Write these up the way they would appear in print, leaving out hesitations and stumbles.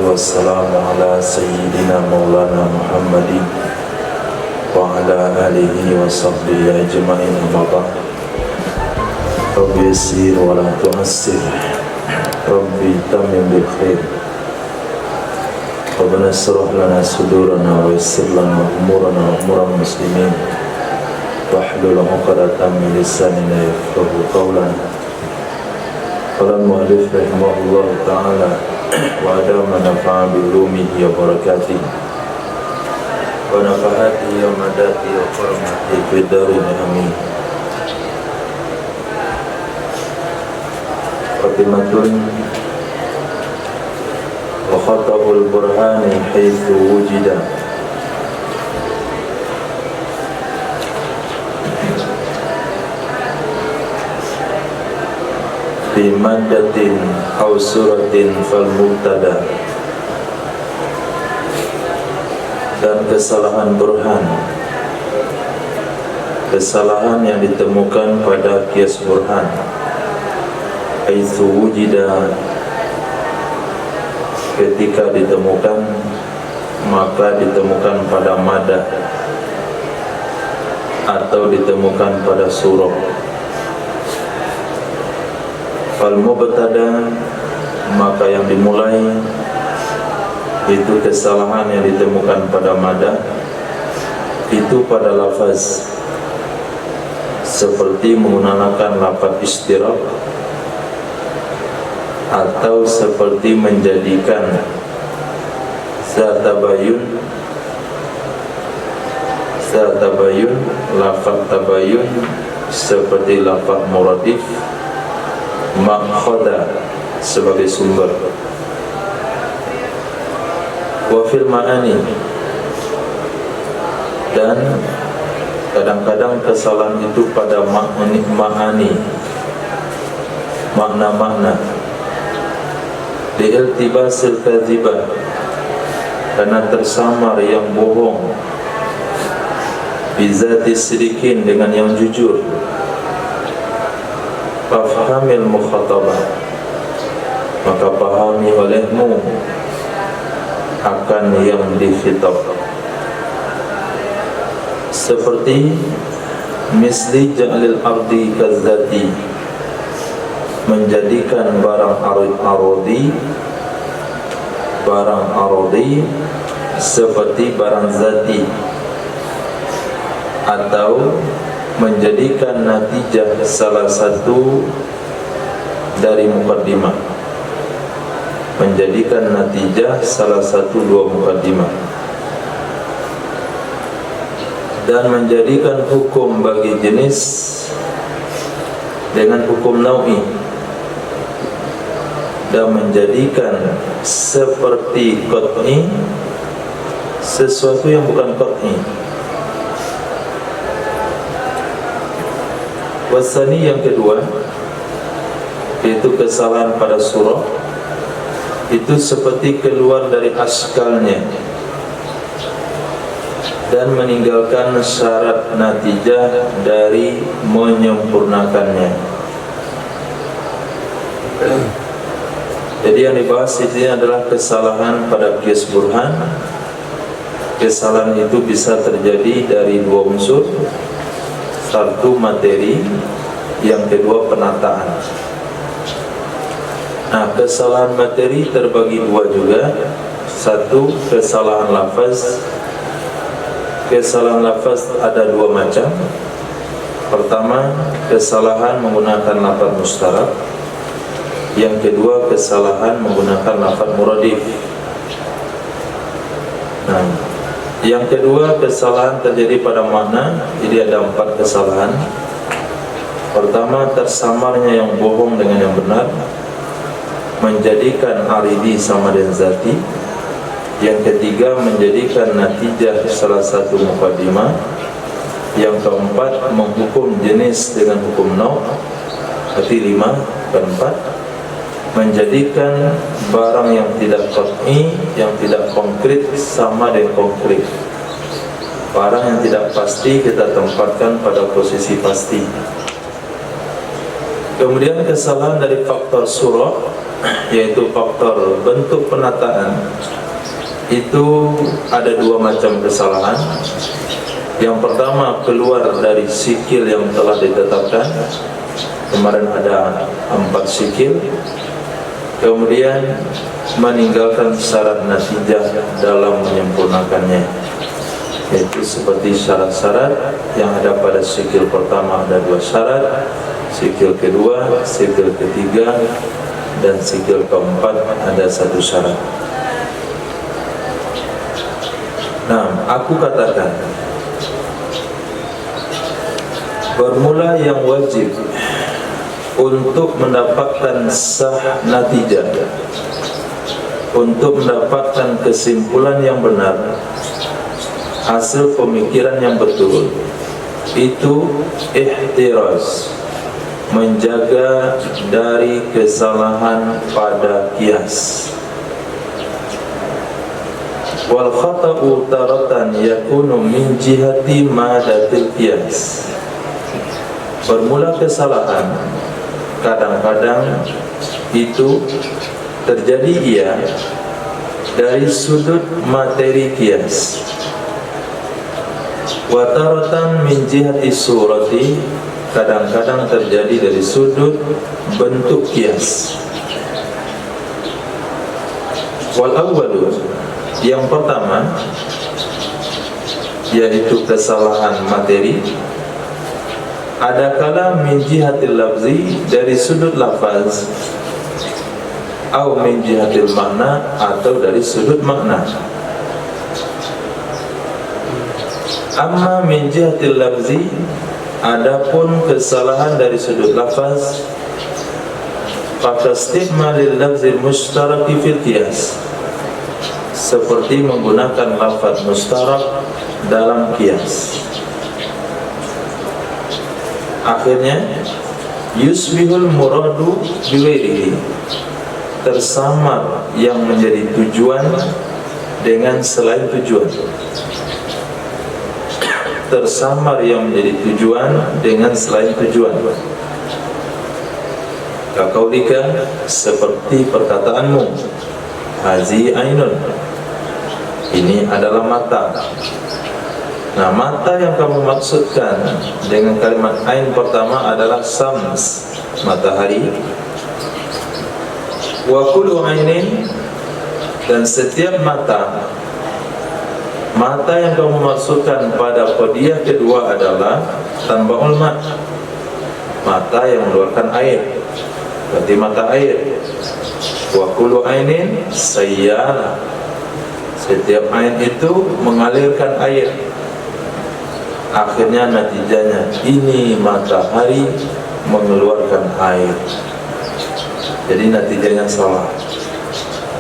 wassalamu ala sayyidina maulana Muhammadin wa ala alihi wa sahbihi ajma'in amma ba'd. Rabbi yassir wa la tu'assir, Rabbi tamim bil khair. Rabbana israh lana sudurana wa yassir lana umurana wa umural muslimin wahlul 'uqdatam min lisanina yafqahu qawlan. Qala al-mu'allif rahimahullah ta'ala wa adama nafa'a bi ulumihi wa barakatihi wa nafa'atihi wa madatihi wa karamatihi fi darin amin. Khatimatun wa khatabul burhani haitsu wujida. Fi maddatin aw suratin fal mubtada. Dan kesalahan burhan, kesalahan yang ditemukan pada qiyas burhan, haitsu wujida, ketika ditemukan, maka ditemukan pada maddah atau ditemukan pada surah. Fal mubtada, maka yang dimulai itu kesalahan yang ditemukan pada maddah itu pada lafaz, seperti menggunakan lafaz istiraq atau seperti menjadikan zatabayun, lafaz tabayun seperti lafaz muradif, makhada sebagai sumber. Wa fil ma'ani, dan kadang-kadang kesalahan itu pada ma'ani, makna-makna. Di iltibasil kadzibah, karena tersamar yang bohong, bizati sidikin, dengan yang jujur. Fafhamil mukhatabah, maka pahami olehmu akan yang dikhitab. Seperti misli ja'lil ardi kazzati, menjadikan barang arodi seperti barang zati, atau menjadikan natijah salah satu dari muqaddimah, menjadikan natijah salah satu dua muqaddimah, dan menjadikan hukum bagi jenis dengan hukum nau'i, dan menjadikan seperti qat'i sesuatu yang bukan qat'i. Wasani, yang kedua, yaitu kesalahan pada surah itu seperti keluar dari askalnya dan meninggalkan syarat natijah dari menyempurnakannya. Jadi yang dibahas di sini adalah kesalahan pada qiyas burhan. Kesalahan itu bisa terjadi dari dua unsur. Satu materi, yang kedua penataan. Nah, kesalahan materi terbagi dua juga. Satu, kesalahan lafaz. Kesalahan lafaz ada dua macam. Pertama, kesalahan menggunakan lafaz mustarak. Yang kedua, kesalahan menggunakan lafaz muradif. Nah, yang kedua, kesalahan terjadi pada makna. Jadi ada 4 kesalahan. Pertama, tersamarnya yang bohong dengan yang benar, menjadikan aridi sama dengan zati. Yang ketiga, menjadikan natijah salah satu muqaddimah. Yang keempat, menghukum jenis dengan hukum nau'. Berarti 5. Keempat, menjadikan barang yang tidak qat'i, yang tidak konkret sama dengan konkret. Barang yang tidak pasti kita tempatkan pada posisi pasti. Kemudian kesalahan dari faktor surah yaitu faktor bentuk penataan, itu ada dua macam kesalahan. Yang pertama, keluar dari sikil yang telah ditetapkan. Kemarin ada 4 sikil. Kemudian meninggalkan syarat natijah dalam menyempurnakannya, yaitu seperti syarat-syarat yang ada pada sikil pertama ada 2 syarat, sikil kedua, sikil ketiga, dan sikil keempat ada 1 syarat. Nah, aku katakan, bermula yang wajib untuk mendapatkan sah natijah, untuk mendapatkan kesimpulan yang benar, hasil pemikiran yang betul, itu ihtiraz, menjaga dari kesalahan pada qiyas. Wal khata'u taratan yakunu min jihati madatil qiyas. Bermula kesalahan kadang-kadang itu terjadi dari sudut materi qiyas. Wa taratan min jihati surati, kadang-kadang terjadi dari sudut bentuk qiyas. Wal awwalu, yang pertama, yaitu kesalahan materi, adakala min jihatil lafzi, dari sudut lafaz, atau min jihatil makna, atau dari sudut makna. Amma min jihatil lafzi, adapun kesalahan dari sudut lafaz, fakastigmalil lafzil mustaraki fil qiyas, seperti menggunakan lafaz mustarak dalam qiyas. Akhirnya yusbihul muradu biwairihi, tersamar yang menjadi tujuan dengan selain tujuan, tersamar yang menjadi tujuan dengan selain tujuan. Kaqaulika, seperti perkataanmu, hazi ainun, ini adalah mata. Nah, mata yang kamu maksudkan dengan kalimat ain pertama adalah sams, matahari. Wa kullu ainin, dan setiap mata, mata yang kamu maksudkan pada qadiyah kedua adalah tanba'ul ma', mata yang mengeluarkan air, berarti mata air. Wa kullu ainin sayyala, setiap ain itu mengalirkan air. Akhirnya natijanya ini matahari mengeluarkan air. Jadi natijanya salah.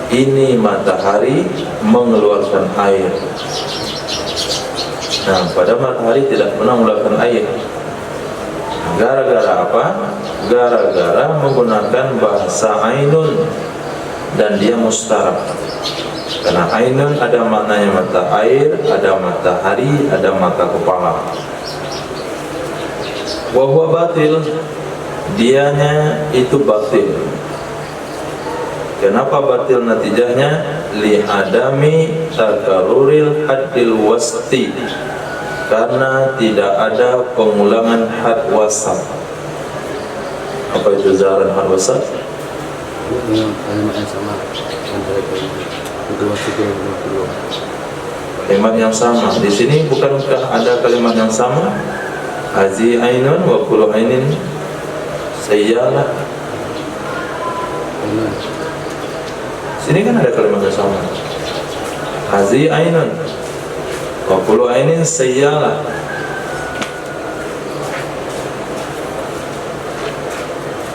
Ini matahari mengeluarkan air. Nah, pada matahari tidak pernah mengeluarkan air. Gara-gara apa? Gara-gara menggunakan bahasa ainun, dan dia mustarak. Karena ainun ada maknanya mata air, ada matahari, ada mata kepala. Wa huwa batil, dianya itu batil. Kenapa batil natijahnya? Li adami takarruril haddil wasti, karena tidak ada pengulangan had wasat. Apa itu zaran had wasat? Kalimat yang sama antara kalimat yang sama. Di sini bukankah ada kalimat yang sama? Hazi ainun wa kullu ainin sayyala. Sini kan ada kalimat yang sama. Hazi ainun wa kullu ainin sayyala.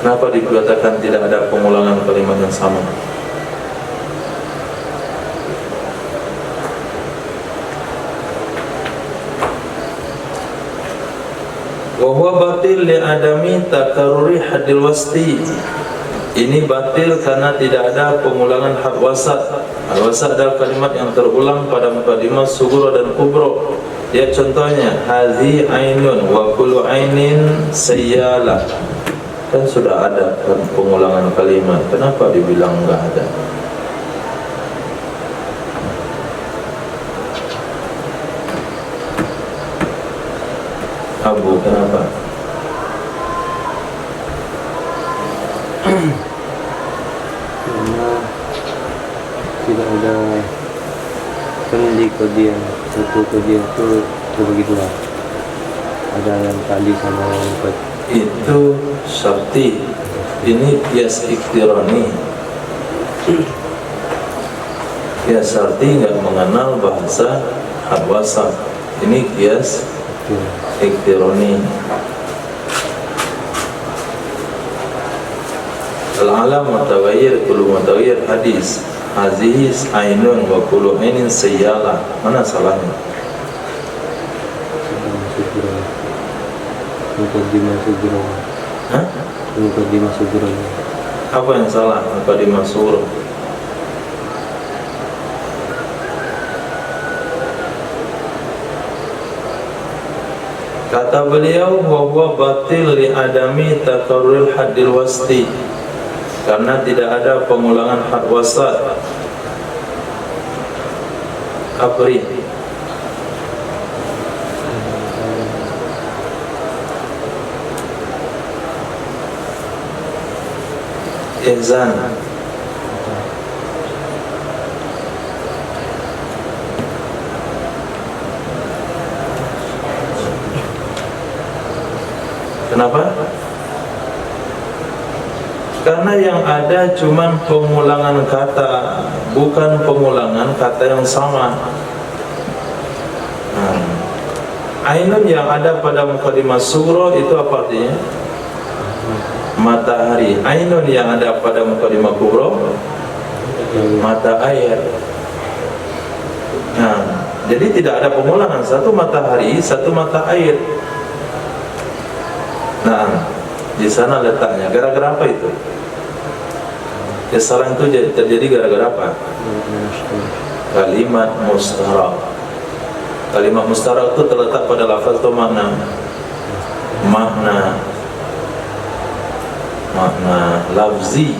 Kenapa dikatakan tidak ada pengulangan kalimat yang sama? Wa huwa batil li adami takarruri hadil wasti. Ini batil karena tidak ada pengulangan had wasat. Had wasat adalah kalimat yang terulang pada mukadimah sughra dan kubra. Dia contohnya hazi ainun wa kullu ainin sayyala. Kan sudah ada kan pengulangan kalimat, kenapa dibilang enggak ada? Abu, kenapa? Karena tidak ada, kan di kodian satu kodian itu terbagi dua, ada yang tali sama yang empat. Itu syarti, ini kias iktirani. Kias syarti nggak mengenal bahasa hadwasat, ini kias iktirani. Al-alam mutaghayyir, kullu mutaghayyir hadis. Aziz ainun wa kullu ainin sayyala. Mana salahnya? Muqaddimah Sugro. Hah? Muqaddimah Sugro. Apa yang salah? Muqaddimah surah. Kata beliau, bahwa batil li adami takarruril haddil wasti, karena tidak ada pengulangan had wasat. Apri Ihzan. Kenapa? Karena yang ada cuman pengulangan kata, bukan pengulangan kata yang sama. Ainun yang ada pada muqaddimah surah itu apa artinya? Matahari. Ainun yang ada pada muqaddimah kubra, mata air. Nah, jadi tidak ada pengulangan, satu matahari, satu mata air. Nah, di sana letaknya. Gara-gara apa itu? Kesalahan itu terjadi gara-gara apa? Kalimat mustarak. Kalimat mustarak itu terletak pada lafaz atau makna? Makna lafzi.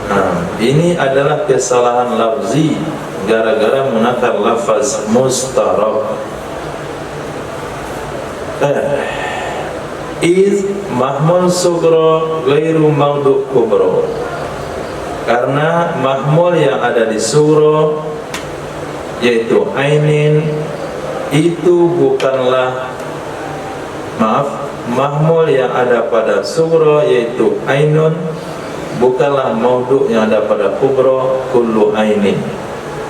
Nah, ini adalah kesalahan lafzi gara-gara menggunakan lafaz mustarak. Iz mahmul sugro ghairu mawdu' kubro, karena mahmul yang ada di sugro yaitu ainin itu bukanlah, mahmul yang ada pada sugro yaitu ainun bukanlah mawdu' yang ada pada kubro kullu ainin,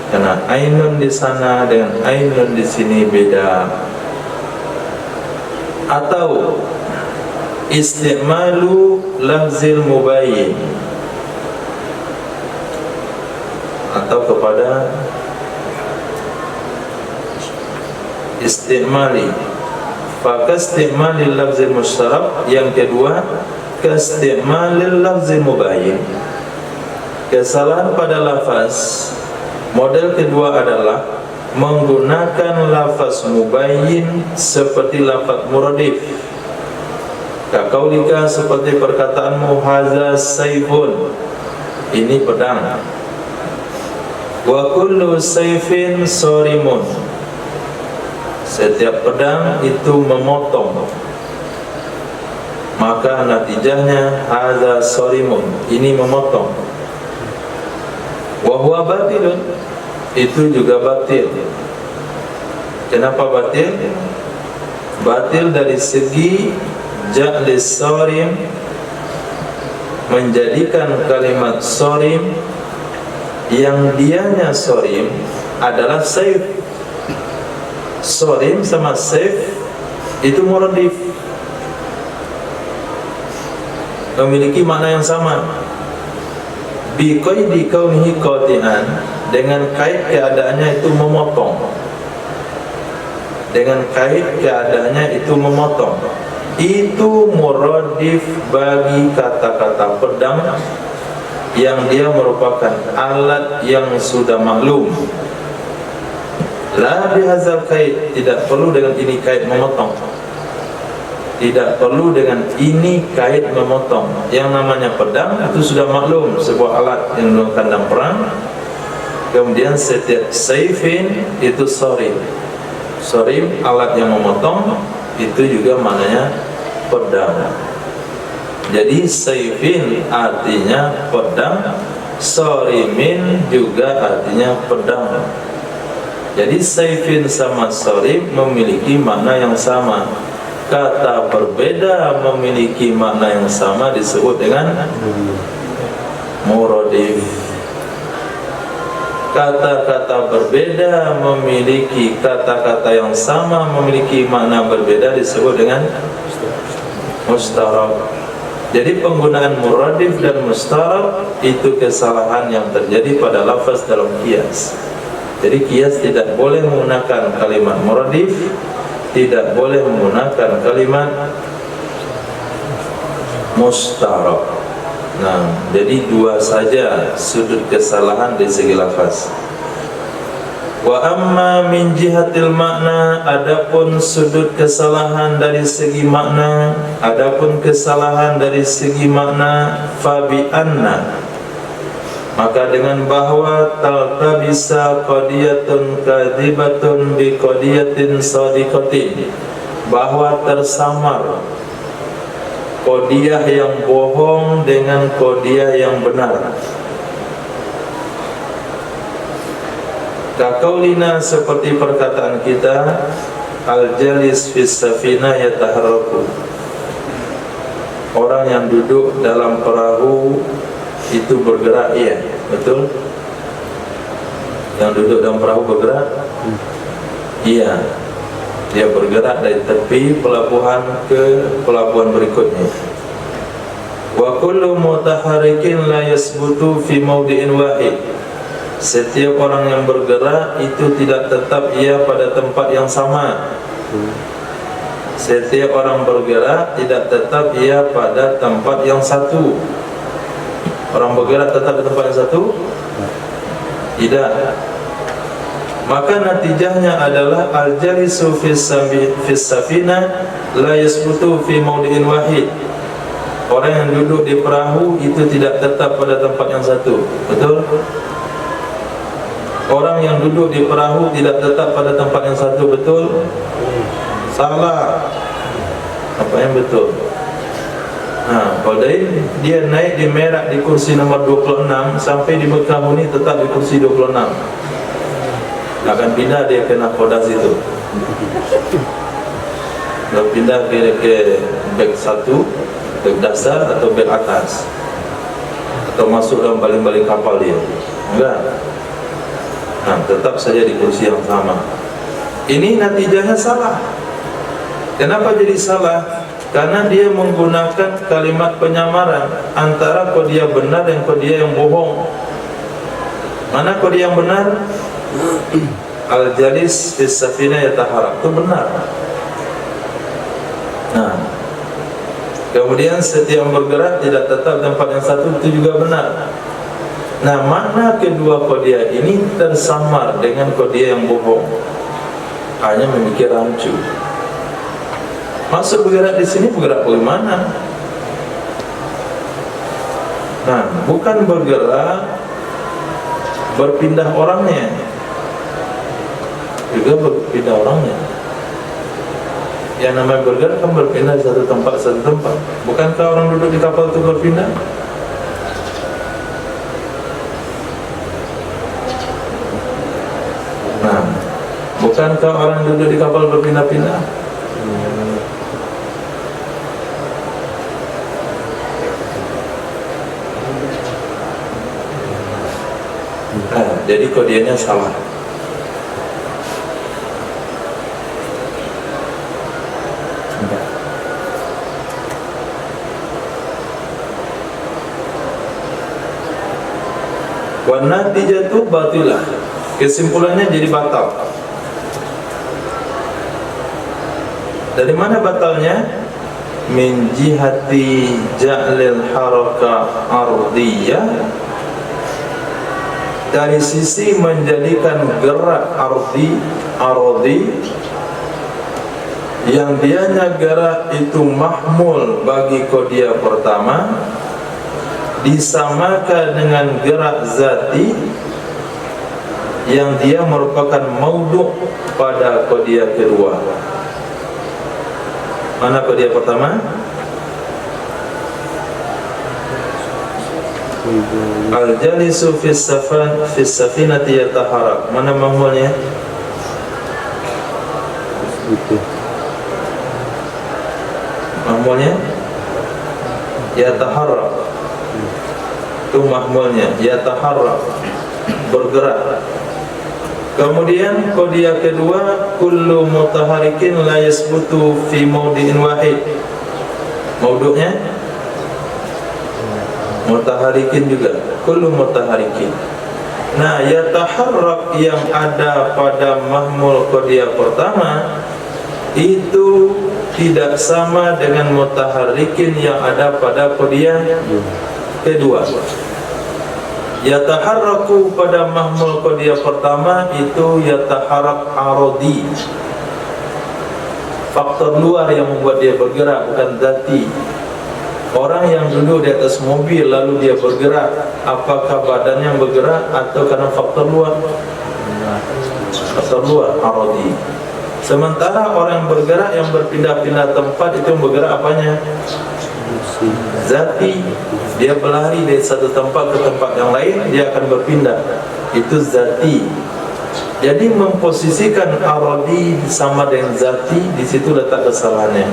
karena ainun di sana dengan ainun di sini beda. Atau istimalu lafzil mubayyin, atau kepada istimali, fakastimali lafzil mustarak. Yang kedua, kastimali lafzil mubayyin. Kesalahan pada lafaz model kedua adalah menggunakan lafaz mubayyin seperti lafaz muradif. Kaqaulika, seperti perkataanmu, hadza saifun, ini pedang. Wa kullu saifin sarimun, setiap pedang itu memotong. Maka natijahnya hadza sarimun, ini memotong. Wa huwa batilun, itu juga batil. Kenapa batil? Batil dari segi ja'lis sarim, menjadikan kalimat sarim yang dianya sarim adalah saif. Sarim sama saif itu muradif, memiliki makna yang sama. Bi qaidi kaunihi qati'an, dengan kait keadaannya itu memotong. Dengan kait keadaannya itu memotong. Itu muradif bagi kata-kata pedang yang dia merupakan alat yang sudah maklum. La bihazal kait, tidak perlu dengan ini kait memotong. Tidak perlu dengan ini kait memotong. Yang namanya pedang itu sudah maklum, sebuah alat yang dalam kandang perang. Kemudian setiap saifin itu sorim. Sorim alat yang memotong, itu juga maknanya pedang. Jadi saifin artinya pedang, sorimin juga artinya pedang. Jadi saifin sama sorim memiliki makna yang sama. Kata berbeda memiliki makna yang sama disebut dengan muradif. Kata-kata berbeda memiliki kata-kata yang sama memiliki makna berbeda disebut dengan mustarak. Jadi penggunaan muradif dan mustarak itu kesalahan yang terjadi pada lafaz dalam qiyas. Jadi qiyas tidak boleh menggunakan kalimat muradif, tidak boleh menggunakan kalimat mustarak. Nah, jadi dua saja sudut kesalahan di segi lafaz. Wa amma min jihatil makna, adapun sudut kesalahan dari segi makna, adapun kesalahan dari segi makna, fabi anna, maka dengan bahwa taltabisa qadiyatun kadzibatun bi qadiyatin shadiqatin, bahwa tersamar qadiyah yang bohong dengan qadiyah yang benar. Kaqaulina, seperti perkataan kita, al-jalis fis safina yataharraku, orang yang duduk dalam perahu itu bergerak, iya, betul? Yang duduk dalam perahu bergerak? Iya, dia bergerak dari tepi pelabuhan ke pelabuhan berikutnya. Wa kullu mutaharikin la yasbutu fi mawdi'in wahid, setiap orang yang bergerak itu tidak tetap ia pada tempat yang sama. Setiap orang bergerak tidak tetap ia pada tempat yang satu. Orang bergerak tetap di tempat yang satu? Tidak. Maka natijahnya adalah al-jalisu fis safina la yasbutu fi mawdi'in wahid. Orang yang duduk di perahu itu tidak tetap pada tempat yang satu. Betul? Orang yang duduk di perahu tidak tetap pada tempat yang satu. Betul? Salah. Apa yang betul? Nah, kalau dia naik di Merak di kursi nomor 26 sampai di Bekahuni tetap di kursi 26. Akan pindah dia ke nakodas itu. Kalau pindah ke beg 1, beg dasar atau beg atas, atau masuk dalam baling-baling kapal dia. Enggak. Nah, tetap saja di kursi yang sama. Ini natijahnya salah. Kenapa jadi salah? Karena dia menggunakan kalimat penyamaran antara qadiyah benar dan qadiyah yang bohong. Mana qadiyah yang benar? Al-jalis fis safina yataharrak, itu benar. Nah, kemudian setiap bergerak tidak tetap tempat yang satu, itu juga benar. Nah, makna kedua qadiyah ini tersamar dengan qadiyah yang bohong, hanya memikir rancu. Masuk bergerak di sini, bergerak bagaimana? Nah, bukan bergerak berpindah orangnya, juga berpindah orangnya. Yang namanya bergerak kan berpindah dari satu tempat ke satu tempat. Bukankah orang duduk di kapal itu berpindah? Nah, bukankah orang duduk di kapal berpindah-pindah? Nah, jadi qadiyahnya salah. Wa natijatu batilah, kesimpulannya jadi batal. Dari mana batalnya? Min jihati ja'lil haraka ardiyah, dari sisi menjadikan gerak ardi yang dianya gerak itu mahmul bagi qadiyah pertama disamakan dengan gerak zati yang dia merupakan maudhu' pada qadiyah kedua. Mana qadiyah pertama? Al-jalisu fis safinati yataharak. Mana mahmulnya? Itu. Mahmulnya yataharak. Itu mahmulnya yataharak, bergerak. Kemudian qadiyah kedua, kullu mutaharikin la yasbutu fi mawdi'in wahid. Maudhu'nya mutaharikin juga, kullu mutaharikin. Nah, yataharrak yang ada pada mahmul qadiyah pertama itu tidak sama dengan mutaharikin yang ada pada qadiyah kedua. Yataharraku pada mahmul qadiyah pertama itu yataharrak arodi, faktor luar yang membuat dia bergerak, bukan zati. Orang yang duduk di atas mobil lalu dia bergerak, apakah badan yang bergerak atau karena faktor luar? Faktor luar, arodi. Sementara orang yang bergerak, yang berpindah-pindah tempat, itu yang bergerak apanya? Zati. Dia berlari dari satu tempat ke tempat yang lain, dia akan berpindah. Itu zati. Jadi memposisikan arodi sama dengan zati, di situ letak kesalahannya.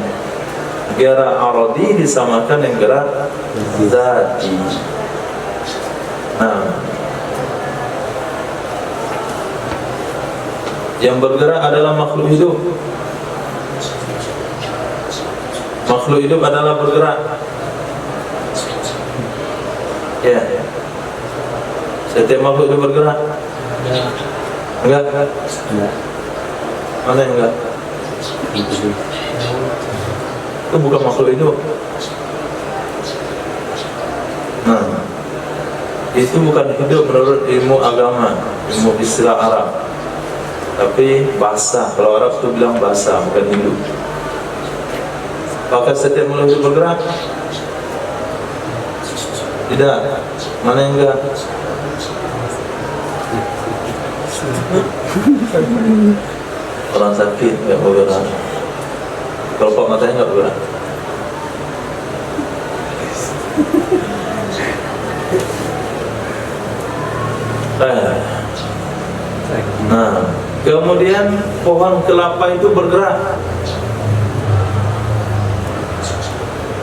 Gerak arodi disamakan dengan gerak zati. Nah, yang bergerak adalah makhluk hidup. Makhluk hidup adalah bergerak. Ya, setiap makhluk hidup bergerak. Enggak? Mana yang enggak? Itu bukan makhluk hidup. Nah, itu bukan hidup menurut ilmu agama, ilmu istilah Arab. Tapi basah, kalau Arab itu bilang basah, bukan hidup. Apakah setiap makhluk hidup bergerak? Tidak. Mana yang enggak? Orang sakit enggak bergerak. Kelopak matanya enggak bergerak. Nah, kemudian pohon kelapa itu bergerak,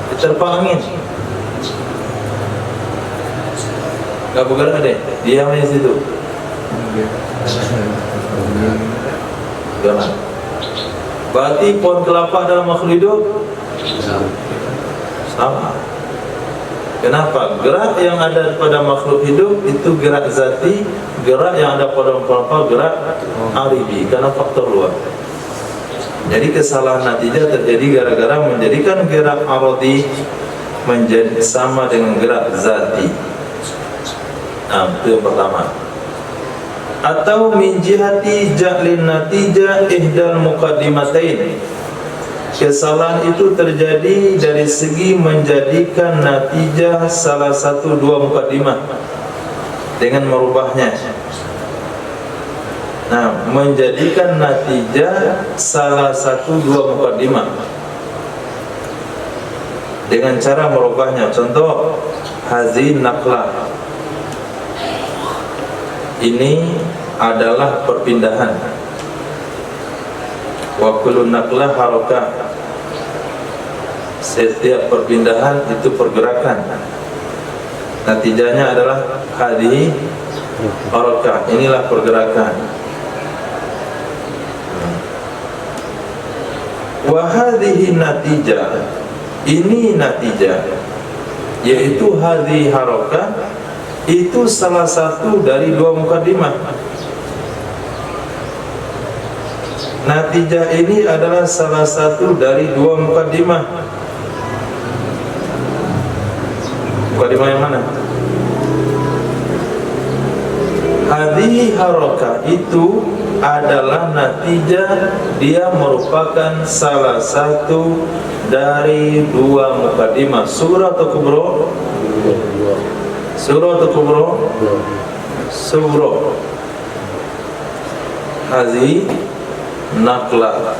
diterpa angin. Enggak bergerak deh, diam di situ. Jangan. Berarti pohon kelapa dalam makhluk hidup sama. Kenapa? Gerak yang ada pada makhluk hidup itu gerak zati, gerak yang ada pada pohon kelapa gerak aribi, karena faktor luar. Jadi kesalahan natijah terjadi gara-gara menjadikan gerak arodi menjadi sama dengan gerak zati. Nah, itu yang pertama. Atau min jihati ja'lin natijah ihdal muqaddimatain. Kesalahan itu terjadi dari segi menjadikan natijah salah satu dua muqaddimah dengan merubahnya. Nah, menjadikan natijah salah satu dua muqaddimah dengan cara merubahnya. Contoh, hazin naqlah. Ini adalah perpindahan. Wa kullu naqlah harakah. Setiap perpindahan itu pergerakan. Natijahnya adalah hadhi harakah. Inilah pergerakan. Wa hadhihi natijah. Ini natijah, yaitu hadhi harakah. Itu salah satu dari dua mukaddimah. Natijah ini adalah salah satu dari dua mukaddimah. Mukaddimah yang mana? Hadhihi harakah itu adalah natijah, dia merupakan salah satu dari dua mukaddimah. Surah atau kubro? Surah atau kubro? Surah. Hazi nakla,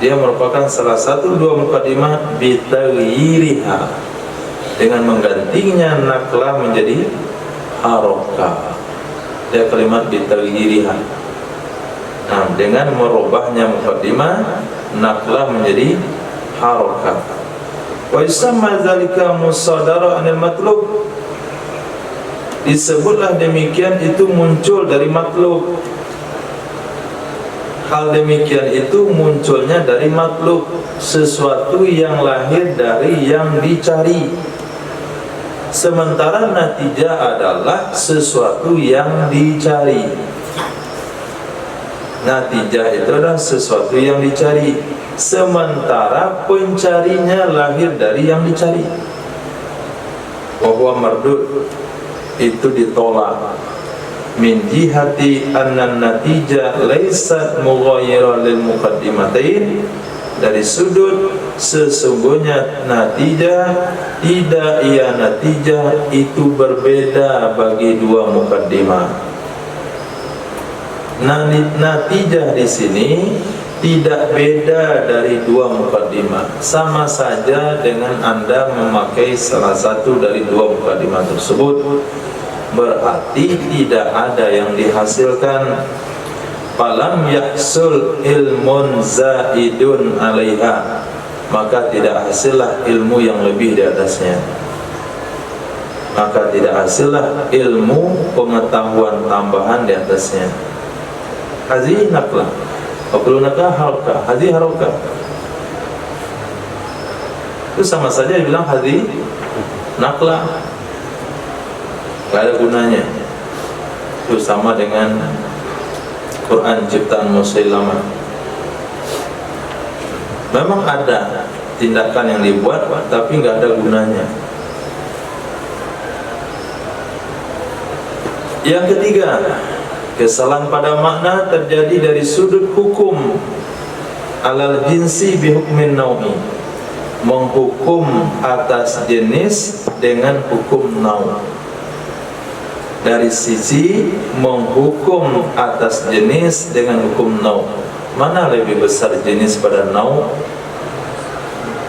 dia merupakan salah satu dua mukaddimah bitaghyiriha, dengan menggantinya nakla menjadi harokah. Dia kalimat bitaghyiriha. Nah, dengan merubahnya mukaddimah, nakla menjadi harokah. Wa yusamma dzalika musadara anil matlub. Disebutlah demikian itu muncul dari matlub. Hal demikian itu munculnya dari matlub, sesuatu yang lahir dari yang dicari. Sementara natijah adalah sesuatu yang dicari. Natijah itu adalah sesuatu yang dicari, sementara pencarinya lahir dari yang dicari. Bahwa mardud itu ditolak min jihati anna natijah laysat mughayyirah lil muqaddimatain, dari sudut sesungguhnya natijah natijah itu berbeda bagi dua mukaddimah. Natijah di sini tidak beda dari dua mukaddimah, sama saja dengan Anda memakai salah satu dari dua mukaddimah tersebut. Berarti tidak ada yang dihasilkan. Falam yahsul ilmun zaidun alaiha, maka tidak hasillah ilmu yang lebih di atasnya. Maka tidak hasillah ilmu pengetahuan tambahan di atasnya. Hazi naklah, waktu naklah harokah, hazi harokah. Itu sama saja dibilang hazi naklah, gak ada gunanya. Itu sama dengan Quran ciptaan Musailamah. Memang ada tindakan yang dibuat, tapi gak ada gunanya. Yang ketiga, kesalahan pada makna terjadi dari sudut hukum alal jinsi bihukmin naumi, menghukum atas jenis dengan hukum naum. Dari sisi menghukum atas jenis dengan hukum naum, mana lebih besar jenis pada naum?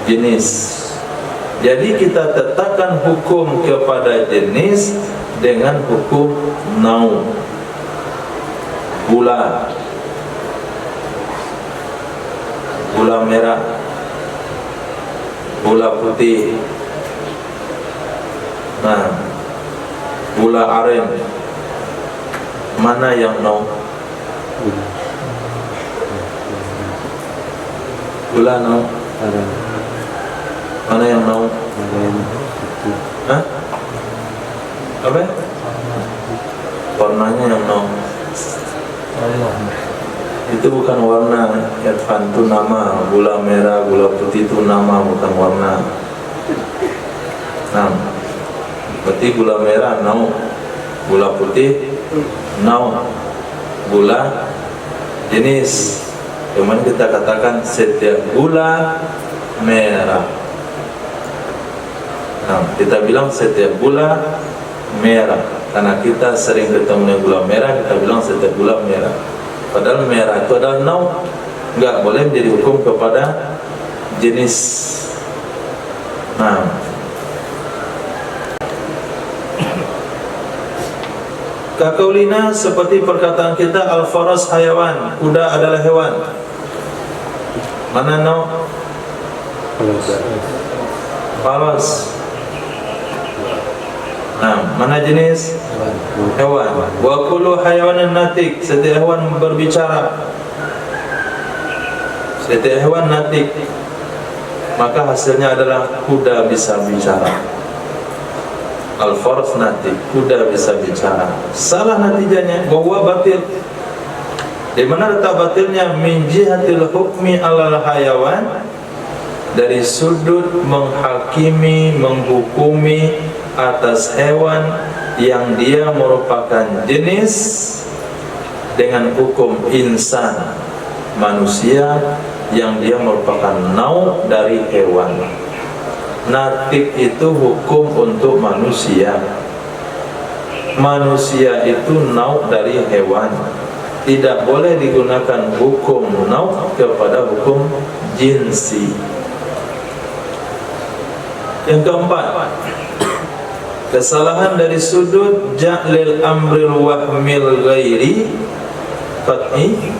Jenis. Jadi kita tetapkan hukum kepada jenis dengan hukum naum. Gula, gula merah, gula putih, nah, gula aren, mana yang naum? Gula naum? Mana yang naum? Hah? Apa? Warnanya yang naum. Itu bukan warna, Irfan, itu nama. Gula merah, gula putih itu nama, bukan warna. Nah, berarti gula merah naum, gula putih naum, gula jenis. Cuman kita katakan setiap gula merah. Nah, kita bilang setiap gula merah karena kita sering ketemu dengan gula merah, kita bilang setiap gula merah. Padahal merah itu adalah naum, enggak boleh menjadi hukum kepada jenis. Nah, kakaulina seperti perkataan kita al-faras hayawan, kuda adalah hewan. Mana naum? Faras. Nah, mana jenis? Hewan. Wa kullu hayawanin natik, setiap hewan berbicara. Setiap hewan natik, maka hasilnya adalah kuda bisa bicara. Al-faras natik, kuda bisa bicara. Salah natijanya, bahwa batil. Di mana letak batilnya? Min jihatil hukmi alal hayawan, dari sudut menghakimi, menghukumi atas hewan yang dia merupakan jenis dengan hukum insan, manusia, yang dia merupakan nau dari hewan. Natik itu hukum untuk manusia, manusia itu nau dari hewan. Tidak boleh digunakan hukum nau kepada hukum jinsi. Yang keempat, kesalahan dari sudut ja'lil amril wahmil ghairi qat'i,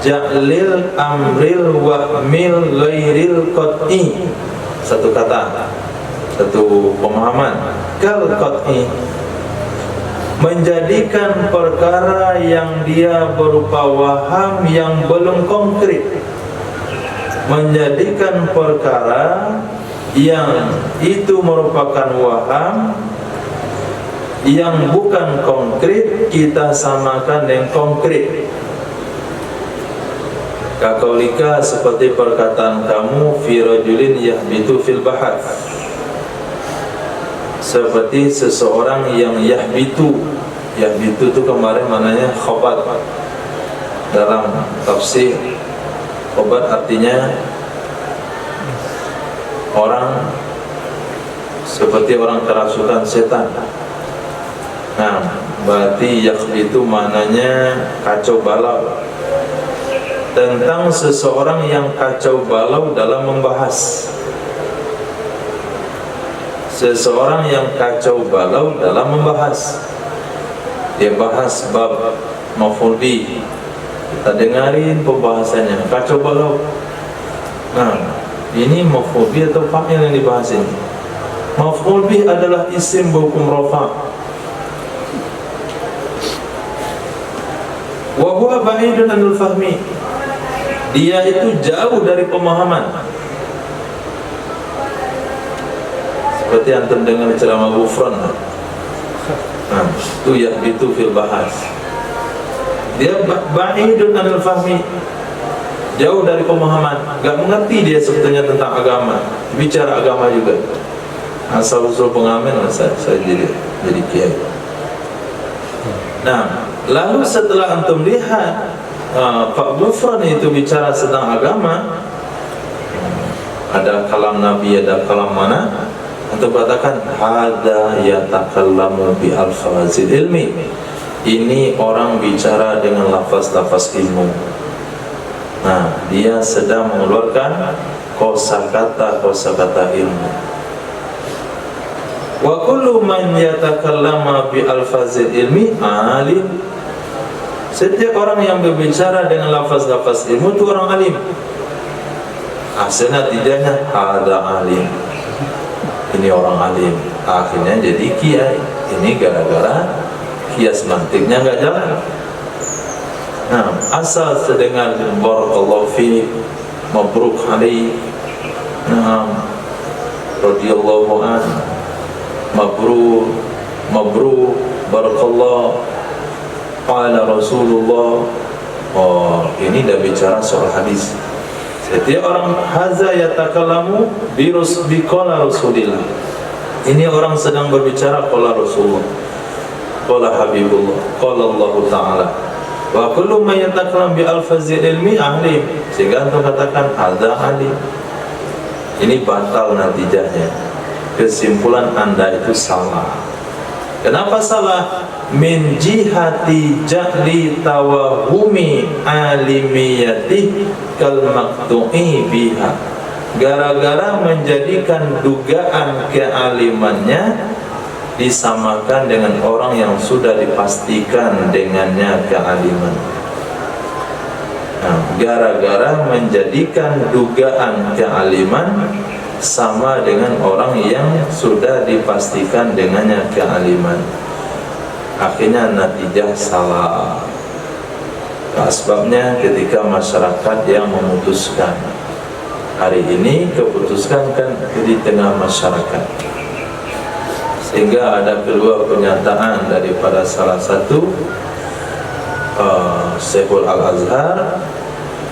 ja'lil amril wahmil ghairil qat'i, satu kata, satu pemahaman, kal qat'i, menjadikan perkara yang dia berupa waham yang belum konkret, menjadikan perkara yang itu merupakan waham yang bukan konkret kita samakan dengan konkret. Kakaulika, seperti perkataan kamu, fi rajulin yahbitu fil bahar, seperti seseorang yang yahbitu. Yahbitu itu kemarin maknanya khobat dalam tafsir. Khobat artinya orang seperti orang kerasukan setan. Nah, berarti yahbitu maknanya kacau balau. Tentang seseorang yang kacau balau dalam membahas, seseorang yang kacau balau dalam membahas. Dia bahas bab maf'ul bih, kita dengarin pembahasannya, kacau balau. Nah, ini maf'ul bih atau fa'il yang dibahas ini? Maf'ul bih adalah isim berhukum rafa'. Wa huwa ba'idun anil fahmi, dia itu jauh dari pemahaman. Seperti antum dengar ceramah Ghufran. Nah, itu yahbitu fil bahas. Dia ba'idun anil fahmi, jauh dari pemahaman, gak mengerti dia sebetulnya tentang agama, bicara agama juga. Asal usul pengamen saya jadi kiai. Nah, lalu setelah antum lihat Pak Ghufran itu bicara tentang agama, ada kalam Nabi, ada kalam mana, antum katakan hadza yatakallamu bi alfazil ilmi, ini orang bicara dengan lafaz-lafaz ilmu. Nah, dia sedang mengeluarkan kosakata ilmu. Wa kullu man yatakallama bi alfazil ilmi alim, setiap orang yang berbicara dengan lafaz-lafaz ilmu itu orang alim. Hasilnya tidaknya ada alim, ini orang alim, akhirnya jadi kiai. Ini gara-gara kias mantiknya nggak jalan. Nah, asal sedengar barakallahu fi, mabruk alaih, nah, radhiyallahu an, mabruk, barakallahu, qala Rasulullah. Oh, ini dah bicara soal hadis. Setiap orang haza yatakallamu bi qala Rasulillah, ini orang sedang berbicara qala Rasulullah, qala Habibullah, qala Allah Ta'ala. Wa kullu man yatakallamu bi alfazil ilmi ahli, sehingga antum katakan hadza alim. Ini batal natijahnya, kesimpulan anda itu salah. Kenapa salah? Min jihati jahli tawahumi alimiyati kal maqtu'i biha, gara-gara menjadikan dugaan kealimannya disamakan dengan orang yang sudah dipastikan dengannya kealiman. Nah, gara-gara menjadikan dugaan kealiman sama dengan orang yang sudah dipastikan dengannya kealiman, akhirnya natijah salah. Sebabnya ketika masyarakat yang memutuskan, hari ini keputuskan kan di tengah masyarakat, sehingga ada kedua pernyataan daripada salah satu Syekhul Al-Azhar,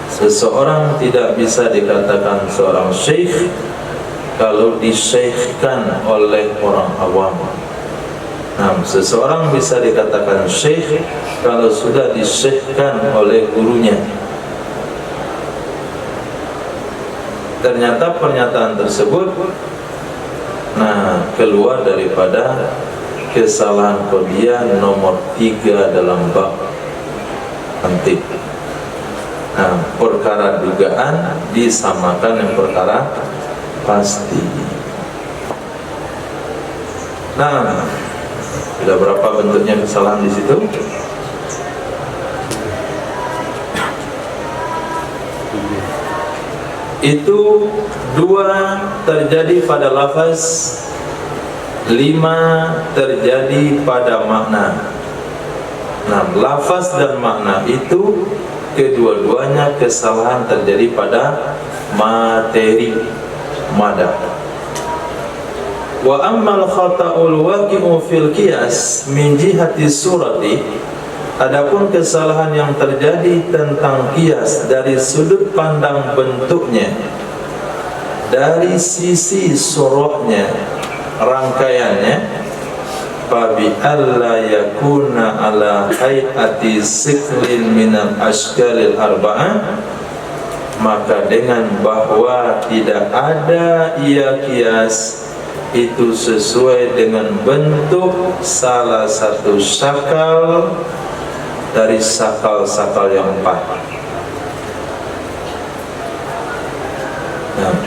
seseorang tidak bisa dikatakan seorang syekh kalau disyekhkan oleh orang awam. Nah, seseorang bisa dikatakan syekh kalau sudah disyekhkan oleh gurunya. Ternyata pernyataan tersebut keluar daripada kesalahan qadiyah nomor 3 dalam bab antik. Perkara dugaan disamakan dengan perkara pasti. Sudah berapa bentuknya kesalahan di situ? Itu 2 terjadi pada lafaz, 5 terjadi pada makna. Lafaz dan makna itu kedua-duanya kesalahan terjadi pada materi mada. Wa ammal khata'ul waqi'u fil qiyas min jihati surati, adapun kesalahan yang terjadi tentang qiyas dari sudut pandang bentuknya, dari sisi surahnya, rangkaiannya, fabi alla yakuna ala hayati siklin minal ashkalil arba'ah, maka dengan bahwa tidak ada ia qiyas itu sesuai dengan bentuk salah satu sakal dari sakal-sakal yang 4.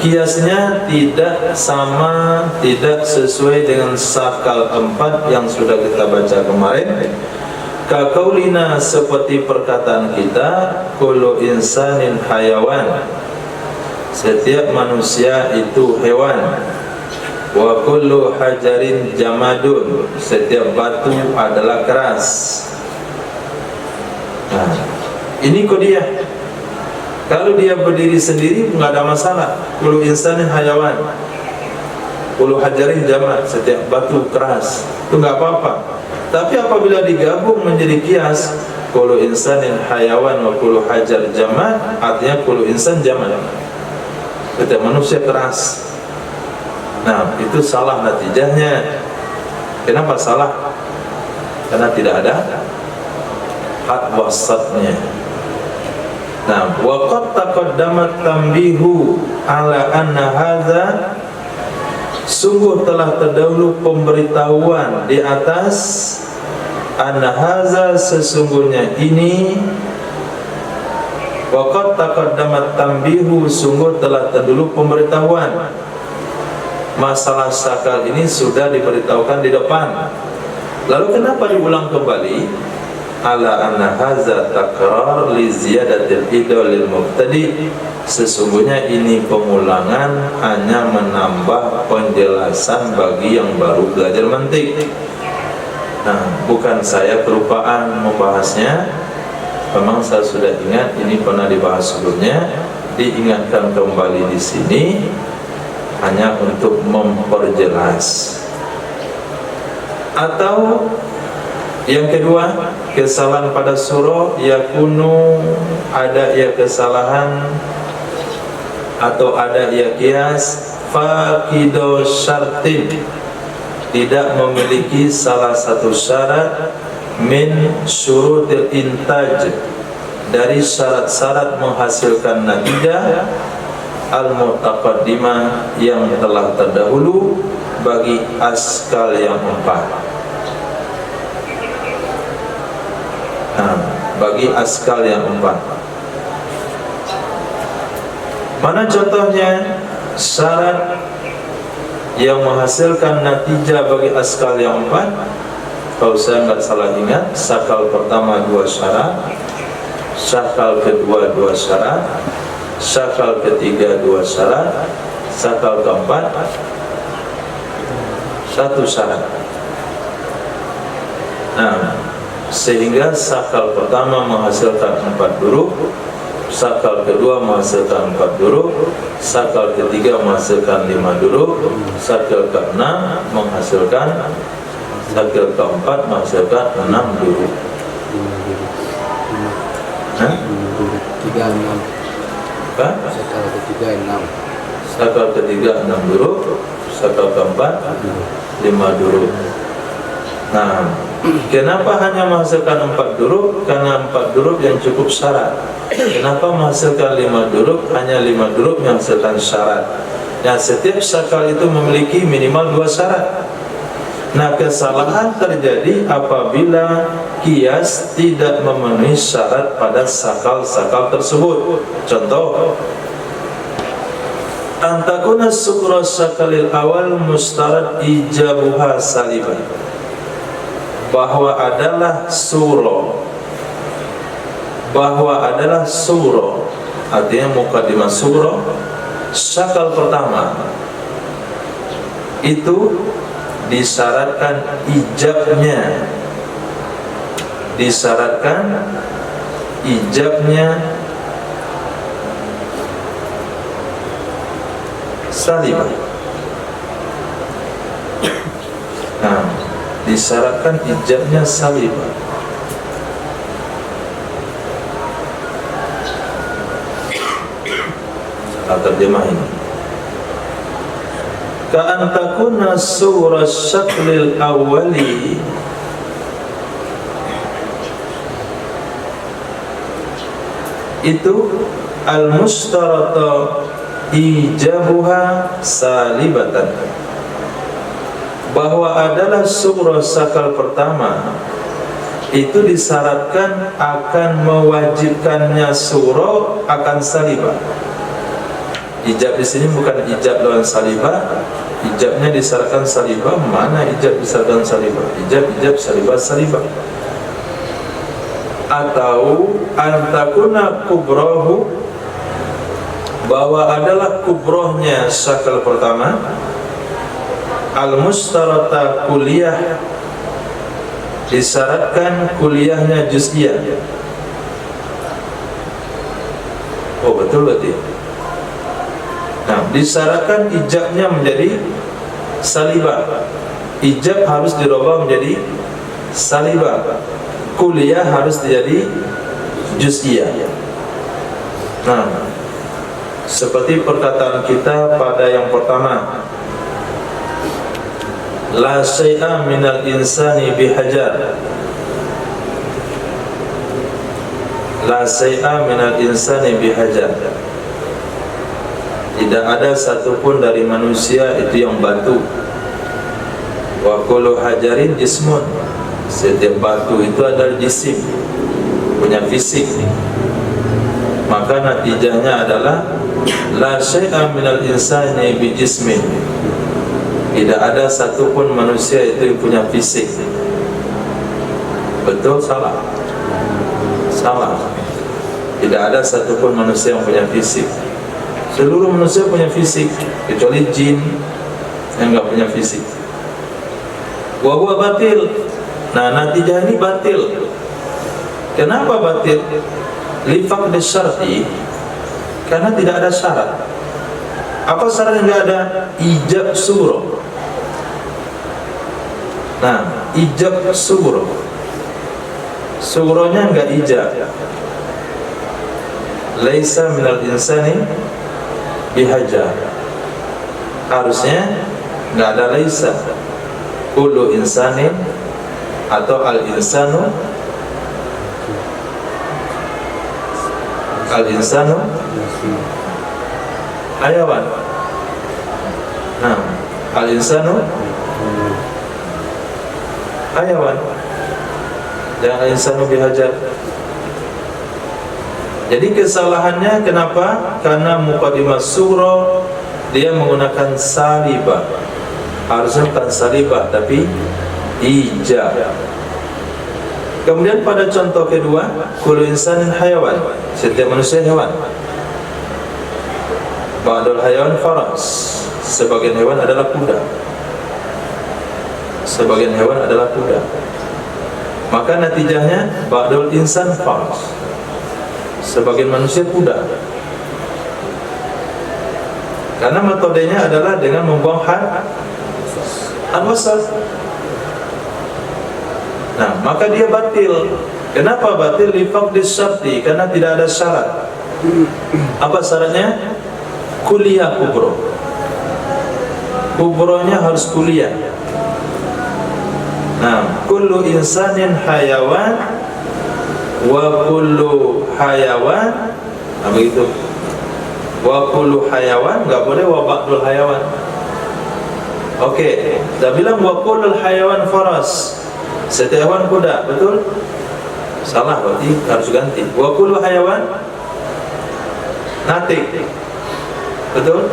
Kiasnya tidak sama, tidak sesuai dengan sakal 4 yang sudah kita baca kemarin. Kaqaulina, seperti perkataan kita, kullu insanin hayawan, setiap manusia itu hewan. Wa kullu hajarin jamadun, setiap batu adalah keras. Ini qadiyah. Kalau dia berdiri sendiri nggak ada masalah. Kullu insanin hayawan, kullu hajarin jamad, setiap batu keras, itu nggak apa-apa. Tapi apabila digabung menjadi qiyas, kullu insanin hayawan wa kullu hajar jamad, artinya kullu insan jamad, setiap manusia keras. Itu salah natijahnya. Kenapa salah? Karena tidak ada had wasatnya. Wa qad taqaddamat tanbihu ala anna hadza, sungguh telah terdahulu pemberitahuan di atas anna hadza, sesungguhnya ini, wa qad taqaddamat tanbihu, sungguh telah terdahulu pemberitahuan. Masalah sakal ini sudah diberitahukan di depan. Lalu kenapa diulang kembali? Ala anna hadza takrar li ziyadatil idol lil mubtadi, sesungguhnya ini pengulangan hanya menambah penjelasan bagi yang baru belajar mantik. Bukan saya kelupaan membahasnya. Memang saya sudah ingat, ini pernah dibahas sebelumnya. Diingatkan kembali di sini hanya untuk memperjelas. Atau yang kedua, kesalahan pada surah yakunu, ada ia kesalahan atau ada ia qiyas faqido syartin, tidak memiliki salah satu syarat min syurutil intaj, dari syarat-syarat menghasilkan natijah al-mutaqaddimah, yang telah terdahulu bagi askal yang 4. Bagi askal yang 4. Mana contohnya syarat yang menghasilkan natijah bagi askal yang 4? Kalau saya nggak salah ingat, sakal pertama 2 syarat, sakal kedua 2 syarat, sakal ketiga 2 syarat, sakal keempat 1 syarat. Sehingga sakal pertama menghasilkan 4 huruf, sakal kedua menghasilkan 4 huruf, sakal ketiga menghasilkan 5 huruf, sakal ke-6 menghasilkan, sakal ke-4 menghasilkan 6 huruf. 36. Sakal ketiga 6. Sakal ketiga 6 huruf, sakal keempat 5 huruf. Kenapa hanya menghasilkan 4 durub? Karena 4 durub yang cukup syarat. Kenapa menghasilkan 5 durub? Hanya 5 durub yang menghasilkan syarat. Nah, setiap sakal itu memiliki minimal 2 syarat. Nah, kesalahan terjadi apabila kias tidak memenuhi syarat pada sakal-sakal tersebut. Contoh, antakuna sukra sakalil awal mustarat ijabuha saliban, bahwa adalah suro, artinya mukadimah suro, sakal pertama itu disyaratkan ijabnya salibah. Nah, disyaratkan ijabnya salibah. Terjemah ini, ka'an takuna surah syaklil awali itu al-mustarata ijabuha salibatan, bahwa adalah surah sakal pertama itu disyaratkan akan mewajibkannya surah akan salibah. Ijab di sini bukan ijab lawan salibah. Ijabnya disyaratkan salibah. Mana ijab disyaratkan salibah? Ijab salibah. Atau antakuna kubrahu, bahwa adalah kubrohnya sakal pertama al-mustarata kuliah, disyaratkan kuliahnya juz'iyah. Oh, betul berarti. Nah, disyaratkan ijabnya menjadi salibah. Ijab harus dirubah menjadi salibah. Kuliah harus menjadi juz'iyah. Nah, seperti perkataan kita pada yang pertama, la syai'a minal insani bihajar. La syai'a minal insani bihajar. Tidak ada satupun dari manusia itu yang batu. Wa kullu hajarin jismun. Setiap batu itu adalah jisim, punya fisik. Maka natijahnya adalah la syai'a minal insani bijismin. Tidak ada satupun manusia itu yang punya fisik. Betul? Salah? Salah. Tidak ada satupun manusia yang punya fisik. Seluruh manusia punya fisik, kecuali jin yang enggak punya fisik. Wa huwa batil. Nah, natijah ini batil. Kenapa batil? Li faqdi syarti, karena tidak ada syarat. Apa syarat yang enggak ada? Ijab surah. Nah, ijab surah. Surahnya enggak ijab. Laisa minal insani bihajar. Harusnya enggak ada laisa. Kullu insanin atau al-insanu hayawan. Nah, al-insanu hayawan. Jangan al-insanu bihajar. Jadi kesalahannya kenapa? Karena muqaddimah surah dia menggunakan salibah. Harusnya bukan salibah tapi ijab. Kemudian pada contoh kedua, kullu insanin hayawan, setiap manusia hewan. Ba'dul hayawan faras, sebagian hewan adalah kuda. Sebagian hewan adalah kuda. Maka natijahnya ba'dul insan faras, sebagian manusia kuda. Karena metodenya adalah dengan membuang al-wasaf. Nah, maka dia batil. Kenapa batil? Li faqdi syarti, karena tidak ada syarat. Apa syaratnya? Kuliah kubro. Kubronya harus kuliah. Nah, kullu insanin hayawan wa kullu hayawan, apa itu? Wa kullu hayawan, enggak boleh wa ba'dul hayawan. Okey, dah bilang wa kullu hayawan faras. Setiap hewan kuda, betul? Salah, berarti harus ganti. Wa kullu hayawan natik. Betul?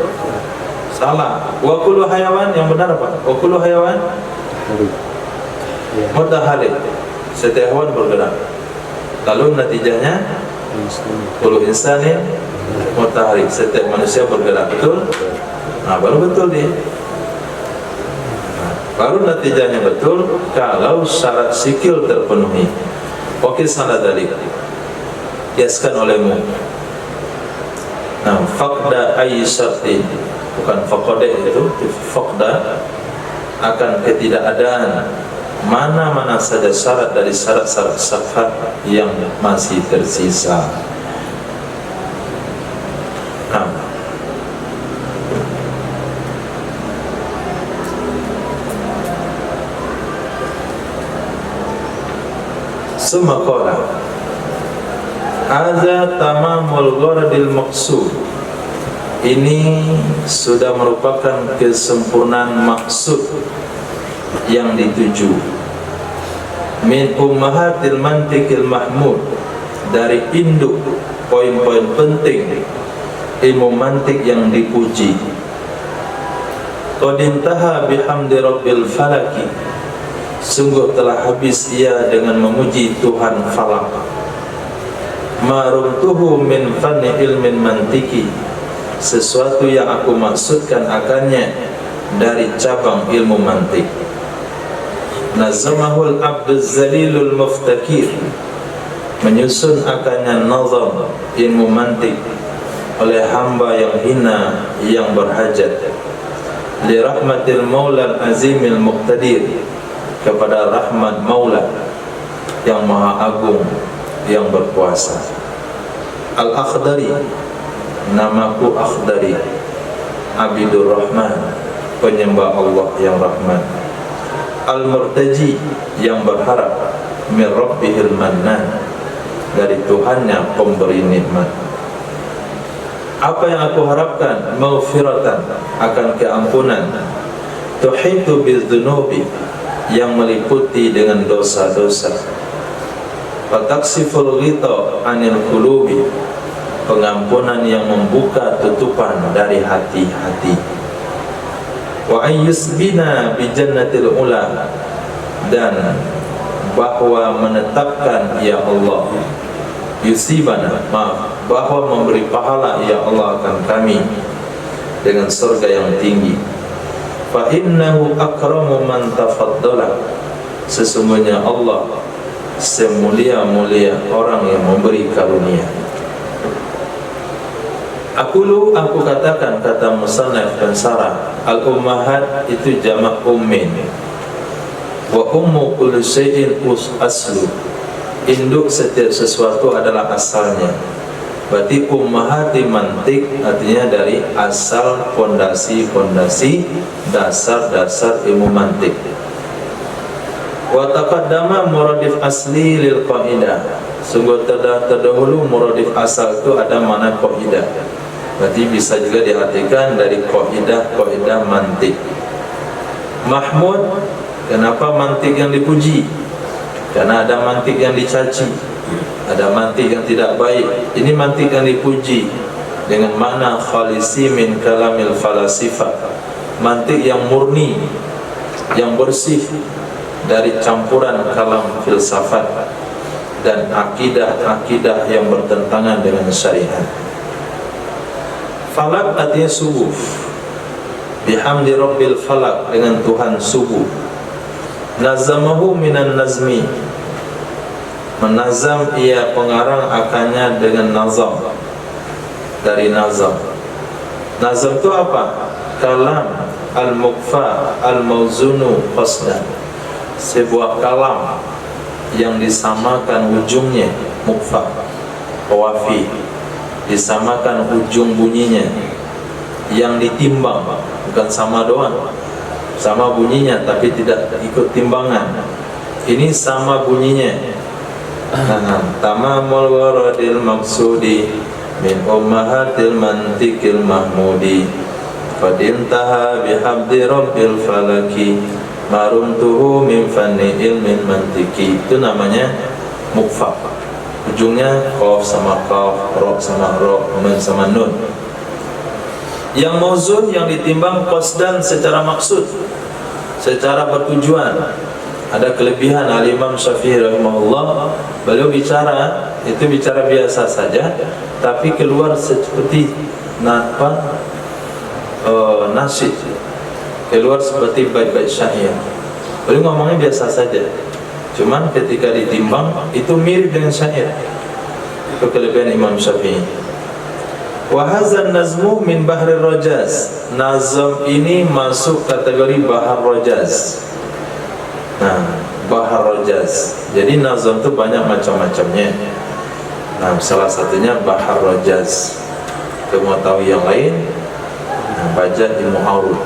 Salah. Wa kullu hayawan, yang benar apa? Wa kullu hayawan mutahalik. Setiap hewan bergerak. Lalu natijahnya kullu insanin mutahalik. Setiap manusia bergerak. Betul? Nah, baru betul dia. Baru natijahnya betul kalau syarat sikil terpenuhi. Oke, salah tadi. Kiaskan olehmu. Nah, faqda ayy syartin, bukan faqada itu, faqda akan ketidakadaan mana-mana saja syarat dari syarat-syarat sifat yang masih tersisa. Nah, Sumakala Hadza tamamul gharadil maqsud. Ini sudah merupakan kesempurnaan maksud yang dituju. Min ummahatil mantiqil mahmud, dari induk poin-poin penting ilmu mantik yang dipuji. Qad intaha bihamdi rabbil falaki, sungguh telah habis ia dengan memuji Tuhan falak. Marumtuhu min fanni ilmin mantiki, sesuatu yang aku maksudkan akannya dari cabang ilmu mantik. Nazamahul abduz zalilul muftakir, menyusun akannya nazam ilmu mantik oleh hamba yang hina yang berhajat. Li rahmatil maulal azimil muqtadir, kepada rahmat maula yang maha agung yang berkuasa. Al-Akhdari, namaku Akhdari, Abidur Rahman, penyembah Allah yang Rahman. Al-Murtaji, yang berharap, min Rabbihil Mannan, dari Tuhannya pemberi nikmat. Apa yang aku harapkan? Maghfiratan, akan keampunan. Tuhitu bizdzunubi, yang meliputi dengan dosa-dosa. Fataksiful ghita anil qulubi, pengampunan yang membuka tutupan dari hati-hati. Wa ayyusbina bi jannatil ula, dan bahwa menetapkan ya Allah, yusibana, maaf, bahwa memberi pahala ya Allah akan kami dengan surga yang tinggi. Fa innahu akramu man tafaddala, sesungguhnya Allah semulia-mulia orang yang memberi karunia. Aku katakan, kata Musannaf dan Sarah, al-ummahat itu jamak ummin. Wa ummu kulli syai'in aslu, induk setiap sesuatu adalah asalnya. Berarti ummahati mantik artinya dari asal, fondasi-fondasi, dasar-dasar ilmu mantik. Wa taqaddama muradif asli lil qaidah, sungguh terdahulu muradif asal itu ada makna qaidah. Berarti bisa juga diartikan dari qaidah mantik. Mahmud, kenapa mantik yang dipuji? Karena ada mantik yang dicaci, ada mantik yang tidak baik. Ini mantik yang dipuji dengan makna khalisi min kalamil falasifah, mantik yang murni, yang bersih dari campuran kalam filsafat dan akidah-akidah yang bertentangan dengan syariat. Falak artinya subuh, bihamdi rabbil falak, dengan Tuhan subuh. Nazamahu minan nazmi, menazam ia pengarang akannya dengan nazam, dari nazam. Nazam itu apa? Kalam al-mukfa al-mauzunu qasdan, sebuah kalam yang disamakan ujungnya, mukfa, wafi, disamakan ujung bunyinya, yang ditimbang, bukan sama doang, sama bunyinya tapi tidak ikut timbangan. Ini sama bunyinya. Tamamul waradil maksudi min ummahatil mantikil mahmudi qad intaha bihabdi rabbil falaki marumtuhu min fanni ilmin mantiki. Itu namanya mukfaf, ujungnya qaf sama qaf, ra sama ra, nun sama nun. Yang mauzun, yang ditimbang qasdan secara maksud, secara bertujuan. Ada kelebihan Al-Imam Syafi'i rahimahullah, beliau bicara biasa saja, tapi keluar seperti nasyid, keluar seperti bait-bait syair. Beliau ngomongnya biasa saja, cuman ketika ditimbang itu mirip dengan syair. Itu kelebihan Imam Syafi'i. Wa hadzal nazmu min bahri rajaz. Nazm ini masuk kategori bahar rajaz. Nah, bahar rajaz. Jadi nazm itu banyak macam-macamnya. Nah, salah satunya bahar rajaz. Kita mau tahu yang lain, baca ilmu aurud.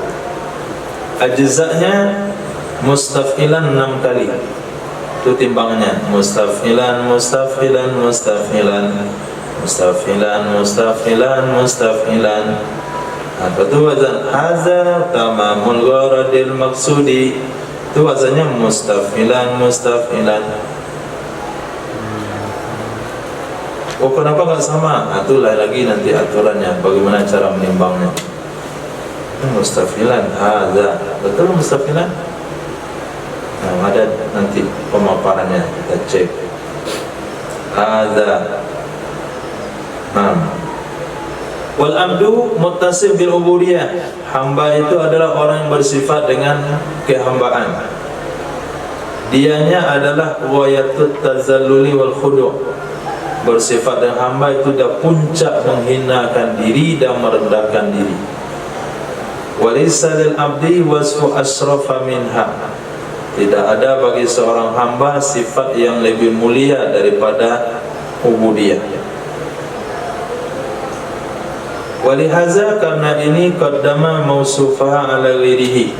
Ajza'nya mustaf'ilan 6 kali. Itu timbangnya. Mustaf'ilan, mustaf'ilan, mustaf'ilan, mustaf'ilan, mustaf'ilan, mustaf'ilan. Apa itu wazan? Hadza tamamul gharadil maksudi. Itu wazannya mustaf'ilan, mustaf'ilan. Oh, kenapa enggak sama? Itu lain lagi nanti aturannya, bagaimana cara menimbangnya. Mustaf'ilan, hadza. Betul mustaf'ilan? Nah, ada nanti pemaparannya, kita cek. Hadza. Wal abdu muttasif bil ubudiyah. Hamba itu adalah orang yang bersifat dengan kehambaan. Dianya adalah wayatut tazalluli wal khudu'. Bersifat dengan hamba itu dah puncak menghinakan diri dan merendahkan diri. Walaysa lil abdi wasfu asrafa minha. Tidak ada bagi seorang hamba sifat yang lebih mulia daripada ubudiyah. Walihaza, karena ini qaddama mausufaha ala ghairihi,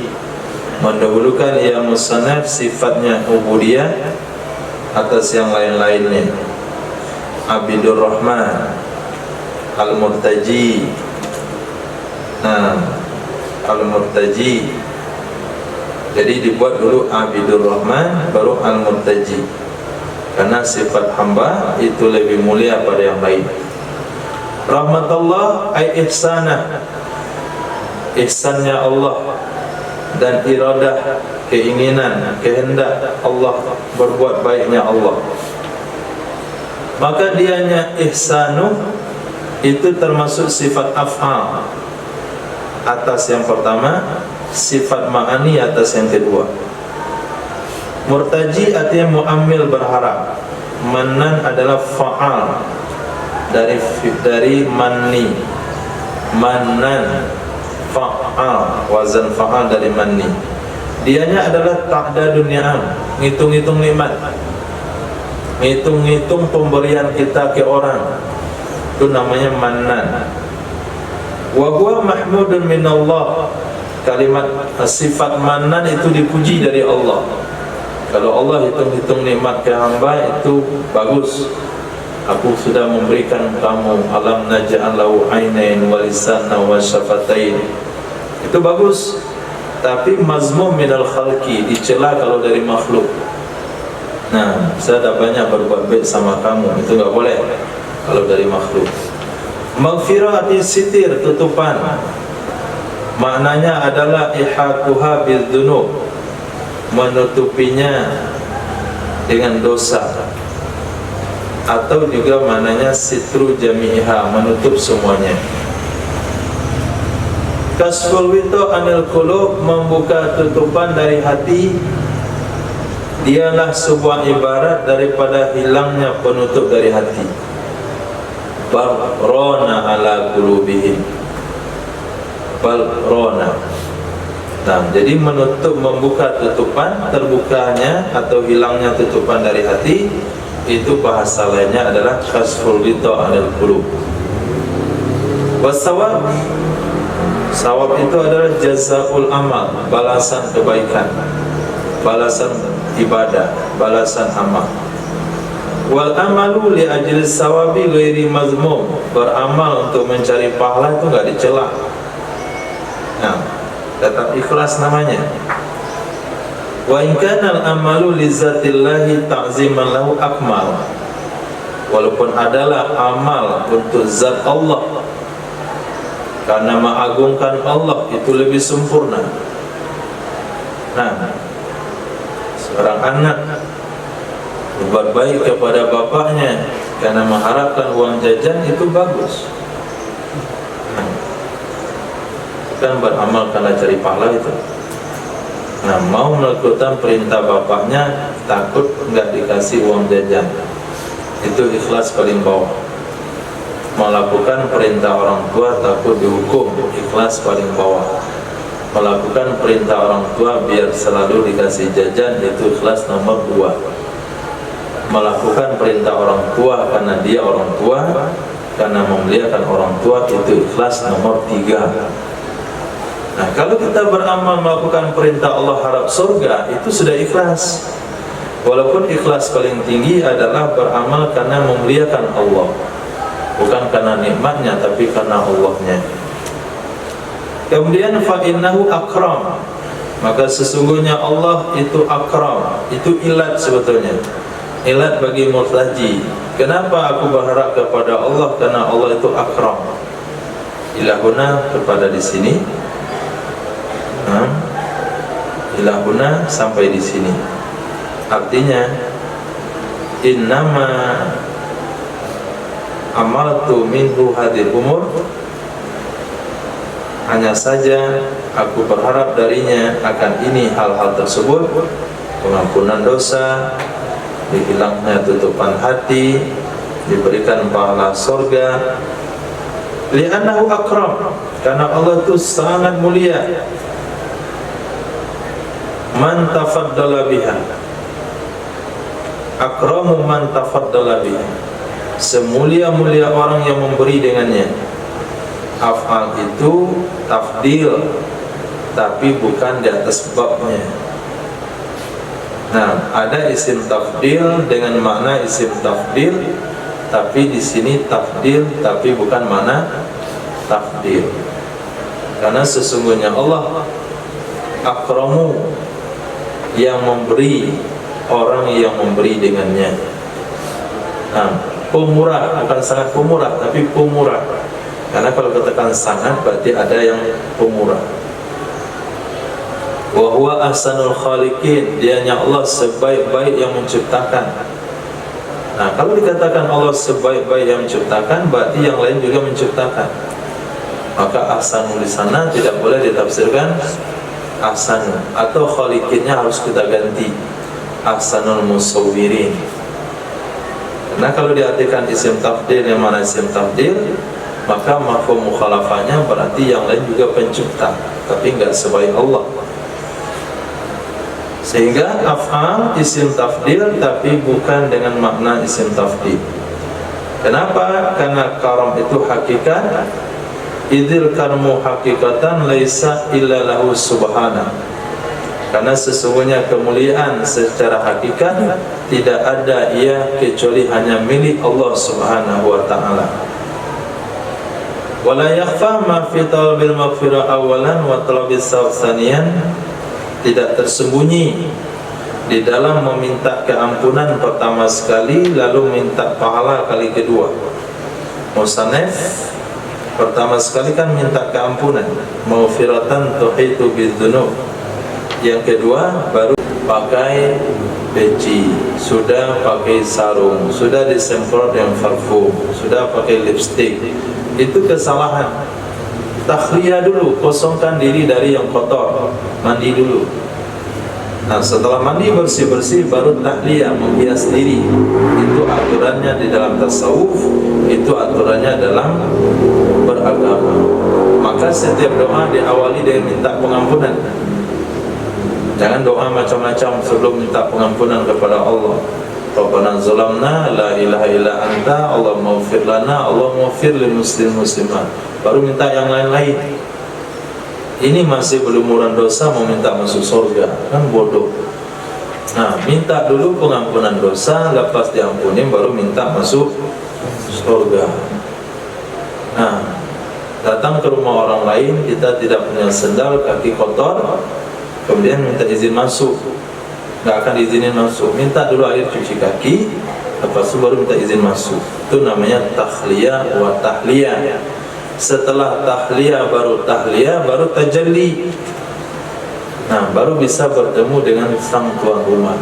mendahulukan ia musannaf sifatnya ubudiyah atas yang lain-lainnya. Abidur Rahman Al-Murtaji. Al-Murtaji. Jadi dibuat dulu Abidur Rahman baru Al-Murtaji, karena sifat hamba itu lebih mulia pada yang lain. Rahmatullah ay ihsanah, ihsannya Allah, dan iradah, keinginan, kehendak Allah, berbuat baiknya Allah. Maka dianya ihsanu itu termasuk sifat af'al atas yang pertama, sifat ma'ani atas yang kedua. Murtaji artinya mu'ammil, berharap. Manan adalah fa'al dari manni. Manan fa'al, wazan fa'al dari manni. Dianya adalah ta'dadun ni'am, ngitung-ngitung nikmat, ngitung-ngitung pemberian kita ke orang. Itu namanya manan. Wa huwa mahmudun minallah. Kalimat sifat manan itu dipuji dari Allah. Kalau Allah hitung-hitung nikmat ke hamba itu bagus. Aku sudah memberikan kamu alam naj'al lahu ainain wa lisanan wa syafatain. Itu bagus. Tapi mazmum minal khalqi, dicela kalau dari makhluk. Nah, saya dah banyak berbuat baik sama kamu, itu enggak boleh kalau dari makhluk. Maghfirah artinya sitir, tutupan. Maknanya adalah ihatuha bidzunub, menutupinya dengan dosa. Atau juga maknanya sitru jami'iha, menutup semuanya. Kasful wito anil qulub, membuka tutupan dari hati. Dialah sebuah ibarat daripada hilangnya penutup dari hati. Barrona ala qulubihim, balrona. Nah, jadi menutup, membuka tutupan, terbukanya atau hilangnya tutupan dari hati, itu bahasa lainnya adalah kasful wito anil qulub. Wasawab, Sawab itu adalah jazaul amal, balasan kebaikan, balasan ibadah, balasan amal. Wal amalu li ajli sawabi ghairi mazmum, beramal untuk mencari pahala itu enggak dicela. Nah, tetap ikhlas namanya. Wa in kana al-amalu li zatillahi ta'ziman lahu akmal, walaupun adalah amal untuk zat Allah, karena mengagungkan Allah, itu lebih sempurna. Nah, seorang anak berbuat baik kepada bapaknya karena mengharapkan uang jajan, itu bagus. Nah, kan beramal karena cari pahala itu. Nah, mau melakukan perintah bapaknya takut enggak dikasih uang jajan, itu ikhlas paling bawah. Melakukan perintah orang tua takut dihukum, ikhlas paling bawah. Melakukan perintah orang tua biar selalu dikasih jajan, itu ikhlas nomor 2. Melakukan perintah orang tua karena dia orang tua, karena memuliakan orang tua, itu ikhlas nomor 3. Nah, kalau kita beramal melakukan perintah Allah harap surga, itu sudah ikhlas. Walaupun ikhlas paling tinggi adalah beramal karena memuliakan Allah, bukan karena nikmatnya, tapi karena Allahnya. Kemudian fa'innahu akram, maka sesungguhnya Allah itu akram. Itu ilat sebetulnya, ilat bagi murtaji. Kenapa aku berharap kepada Allah? Karena Allah itu akram. Ilahuna kepada di sini, ilahuna sampai di sini. Artinya innama amaltu minhu hadir umur, hanya saja aku berharap darinya akan ini hal-hal tersebut: pengampunan dosa, dihilangnya tutupan hati, diberikan pahala surga. Li'annahu akram, karena Allah itu sangat mulia. Man tafaddala biha, akramu man tafaddala biha, semulia-mulia orang yang memberi dengannya. Af'al itu tafdil, tapi bukan di atas babnya. Nah, ada isim tafdil dengan makna isim tafdil, tapi di sini tafdil tapi bukan makna tafdil. Karena sesungguhnya Allah akramu, yang memberi, orang yang memberi dengannya. Nah, pemurah, bukan sangat pemurah, tapi pemurah. Karena kalau katakan sangat berarti ada yang pemurah. Wa huwa ahsanul khaliqin, dianya Allah sebaik-baik yang menciptakan. Nah, kalau dikatakan Allah sebaik-baik yang menciptakan, berarti yang lain juga menciptakan. Maka ahsanul di sana tidak boleh ditafsirkan ahsan, atau khaliqinnya harus kita ganti ahsanul musawwirin. Karena kalau diartikan isim tafdil yang mana isim tafdil, maka mafhum mukhalafahnya berarti yang lain juga pencipta, tapi enggak sebaik Allah. Sehingga af'al isim tafdil tapi bukan dengan makna isim tafdil. Kenapa? Karena karam itu hakikat. Idil karmu hakikatan laisa illa lahu subhana, karena sesungguhnya kemuliaan secara hakikat tidak ada ia kecuali hanya milik Allah subhanahu wa ta'ala. Wala yakhfa ma fi talabil maghfirah awalan wa talabis saniyan, tidak tersembunyi di dalam meminta keampunan pertama sekali, lalu minta pahala kali kedua. Musannaf pertama sekali kan minta keampunan, maghfiratan tuhitu bidzunub. Yang kedua baru pakai peci, sudah pakai sarung, sudah disemprot yang parfum, sudah pakai lipstick. Itu kesalahan. Takhliyah dulu, kosongkan diri dari yang kotor, mandi dulu. Nah, setelah mandi bersih-bersih baru tahliyah, menghias diri. Itu aturannya di dalam tasawuf, itu aturannya dalam beragama. Maka setiap doa diawali dengan minta pengampunan. Jangan doa macam-macam sebelum minta pengampunan kepada Allah. Rabbana zalamna la ilaha illa anta Allahumma ighfir lana Allahumma ighfir lil muslimin muslimat. Baru minta yang lain-lain. ini masih berlumuran dosa mau minta masuk surga, kan bodoh. Nah, minta dulu pengampunan dosa, lepas diampuni baru minta masuk surga. Nah, datang ke rumah orang lain, kita tidak punya sendal, kaki kotor, kemudian minta izin masuk, nggak akan diizinin masuk. Minta dulu air cuci kaki, lepas itu baru minta izin masuk. Itu namanya tahliyah wa tahliyah. Setelah tahliyah baru tajalli. Nah, baru bisa bertemu dengan sang tuan rumah.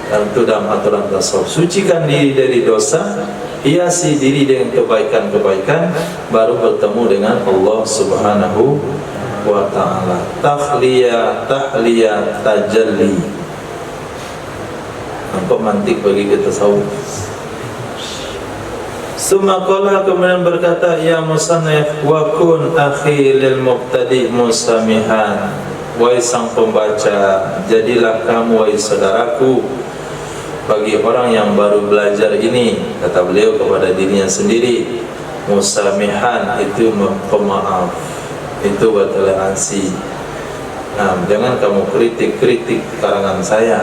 Dan itu dalam aturan tasawuf. Sucikan diri dari dosa, hiasi diri dengan kebaikan-kebaikan, baru bertemu dengan Allah Subhanahu wa ta'ala. Tahliyah, tahliyah, tajalli. Nampak mantik bagi kita tasawuf. Sumaqala, kemudian berkata, ya musannif, wa kun akhi lil mubtadi musamihan. Wahai sang pembaca, jadilah kamu wahai saudaraku bagi orang yang baru belajar ini, kata beliau kepada dirinya sendiri. Musamihan itu pemaaf, itu bertoleransi. Nah, jangan kamu kritik karangan saya.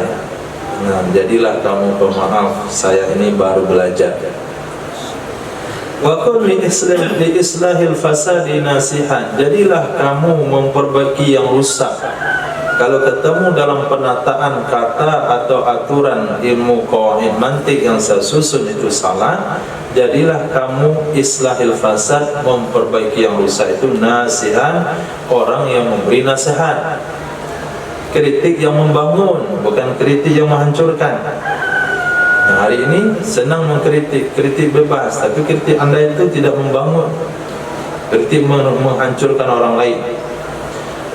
Nah, jadilah kamu pemaaf, saya ini baru belajar. Wa kun li islahil fasadi nasihan, jadilah kamu memperbaiki yang rusak. Kalau ketemu dalam penataan kata atau aturan ilmu qawaid mantik yang saya susun itu salah, jadilah kamu islahil fasad, memperbaiki yang rusak itu nasihan, orang yang memberi nasihat. Kritik yang membangun, bukan kritik yang menghancurkan. Nah, hari ini senang mengkritik, kritik bebas, tapi kritik anda itu tidak membangun, kritik menghancurkan orang lain.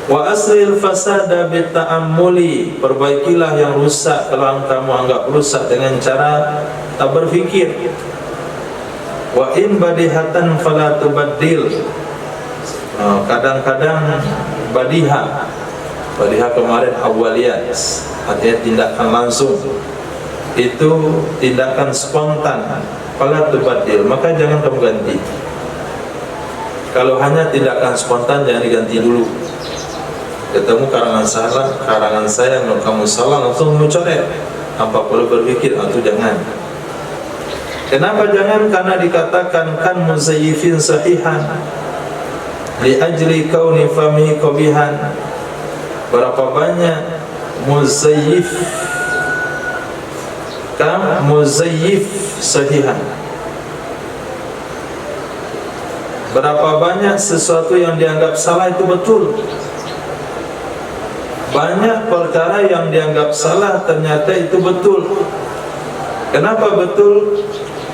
Wa aslil fasada bita'ammuli, perbaikilah yang rusak kalau kamu anggap rusak dengan cara tak berfikir. Wa in badihatan fala tubaddil, kadang-kadang badiha kemarin awaliyat, artinya tindakan langsung, itu tindakan spontan, fala tubaddil, maka jangan kamu ganti. Kalau hanya tindakan spontan jangan diganti dulu. Ketemu karangan saya menurut kamu salah, langsung mencoret tanpa perlu berpikir, itu jangan. Kenapa jangan? Karena dikatakan kan muzayyifin sahihan li ajli kauni fami qabihan. Berapa banyak muzayyif sahihan, berapa banyak sesuatu yang dianggap salah itu betul. Banyak perkara yang dianggap salah ternyata itu betul. Kenapa betul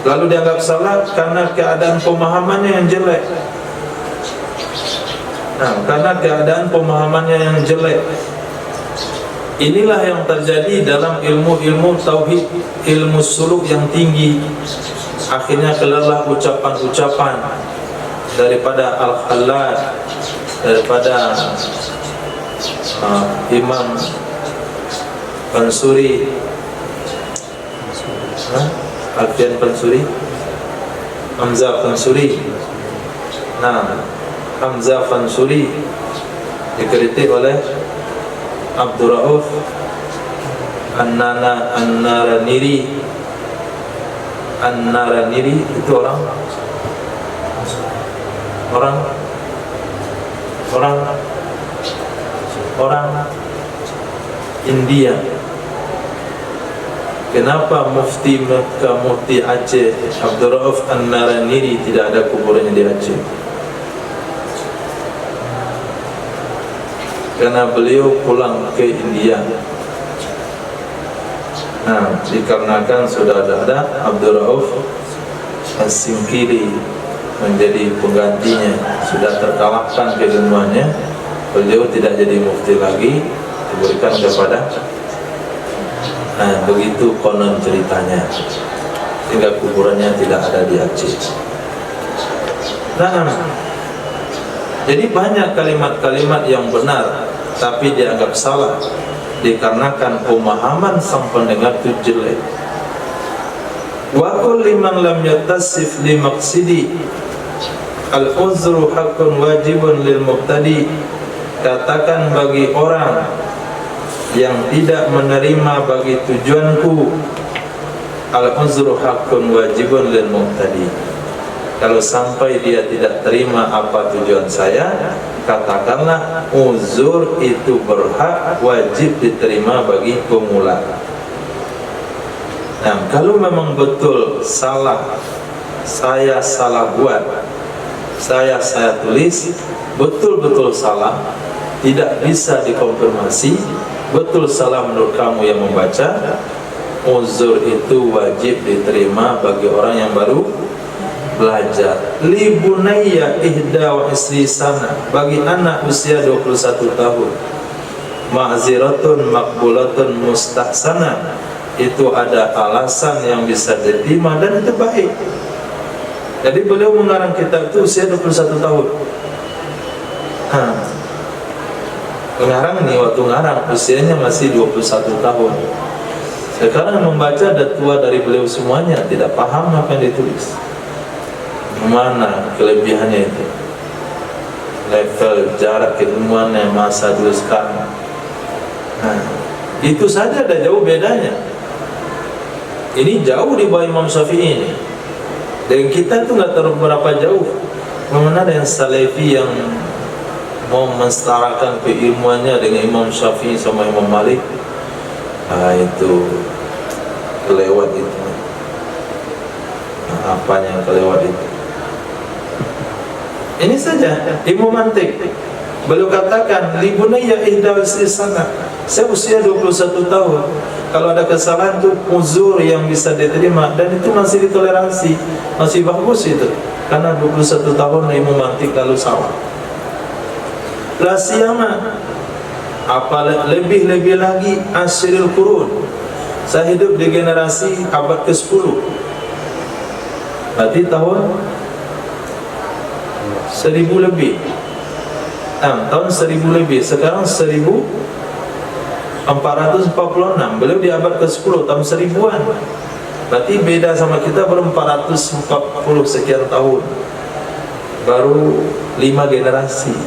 lalu dianggap salah? Karena keadaan pemahamannya yang jelek. Nah, karena keadaan pemahamannya yang jelek. Inilah yang terjadi dalam ilmu-ilmu tauhid, ilmu suluk yang tinggi. Akhirnya keluarlah ucapan-ucapan daripada Al-Khallal, daripada Imam Pansuri, Alfian Pansuri, Hamzah Pansuri. Nah, Hamzah Pansuri dikritik oleh Abdul Rauf An-Naraniri. An-Naraniri itu orang India. Kenapa Mufti Mekah, Mufti Aceh Abdul Rauf An-Naraniri tidak ada kuburannya di Aceh? Karena beliau pulang ke India. Nah, dikarenakan sudah ada Abdul Rauf As-Sinkiri menjadi penggantinya, sudah terkalahkan keilmuannya, beliau tidak jadi mufti lagi, diberikan kepada. Nah, begitu konon ceritanya, sehingga kuburannya tidak ada di Aceh. Nah, jadi banyak kalimat-kalimat yang benar tapi dianggap salah dikarenakan pemahaman sang pendengar itu jelek. Wa qul liman lam yattasif li maqsidi al-uzru haqqun wajibun lil mubtadi katakan bagi orang yang tidak menerima bagi tujuanku, al-uzru haqqun wajibun lil muqtadi. Kalau sampai dia tidak terima apa tujuan saya, katakanlah uzur itu berhak, wajib diterima bagi pemula. Nah, kalau memang betul salah, saya salah buat, saya tulis, betul-betul salah, tidak bisa dikonfirmasi, betul salah menurut kamu yang membaca, uzur itu wajib diterima bagi orang yang baru belajar. Li bunayya ihda wa isri sana, bagi anak usia 21 tahun, ma'ziratun maqbulatun mustahsana, itu ada alasan yang bisa diterima dan itu baik. Jadi beliau mengarang kitab itu usia 21 tahun. Pengarang nih waktu ngarang usianya masih 21 tahun. Sekarang membaca ada tua dari beliau semuanya, tidak paham apa yang ditulis. Mana kelebihannya itu? Level jarak keilmuannya masa dulu sekarang. Itu saja ada jauh bedanya. Ini jauh di bawah Imam Syafi'i ini. Dan kita itu nggak terlalu berapa jauh. Mana ada yang Salafi yang mau mensetarakan keilmuannya dengan Imam Syafi'i sama Imam Malik? Itu kelewat itu. Apanya yang kelewat itu? Ini saja ilmu mantik. Beliau katakan li bunayya ihda sana, saya usia 21 tahun. Kalau ada kesalahan itu uzur yang bisa diterima dan itu masih ditoleransi, masih bagus itu. Karena 21 tahun ilmu mantik lalu salah. La siyama, apa lebih lagi asyril qurun. Saya hidup di generasi abad ke-10. Berarti tahun 1000 lebih. Tahun 1000 lebih. Sekarang 1446. Beliau di abad ke-10, tahun 1000-an. Berarti beda sama kita baru 440 sekian tahun. Baru 5 generasi.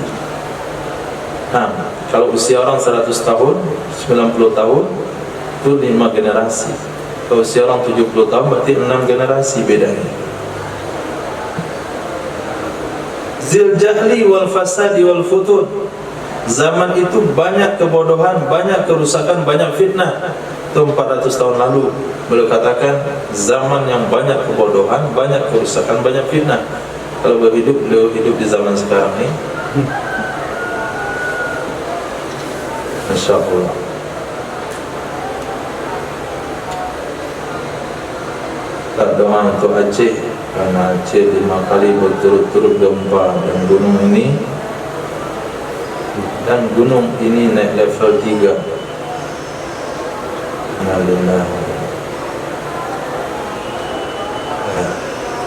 Kalau usia orang 100 tahun, 90 tahun, itu 5 generasi. Kalau usia orang 70 tahun, berarti 6 generasi bedanya. Zil jahli wal fasadi wal futur. Zaman itu banyak kebodohan, banyak kerusakan, banyak fitnah. Itu 400 tahun lalu. Beliau katakan zaman yang banyak kebodohan, banyak kerusakan, banyak fitnah. Kalau beliau hidup di zaman sekarang ini, Masya Allah. Tak doa untuk Aceh, karena Aceh 5 kali berturut-turut gempa dan gunung ini naik level 3. Alhamdulillah.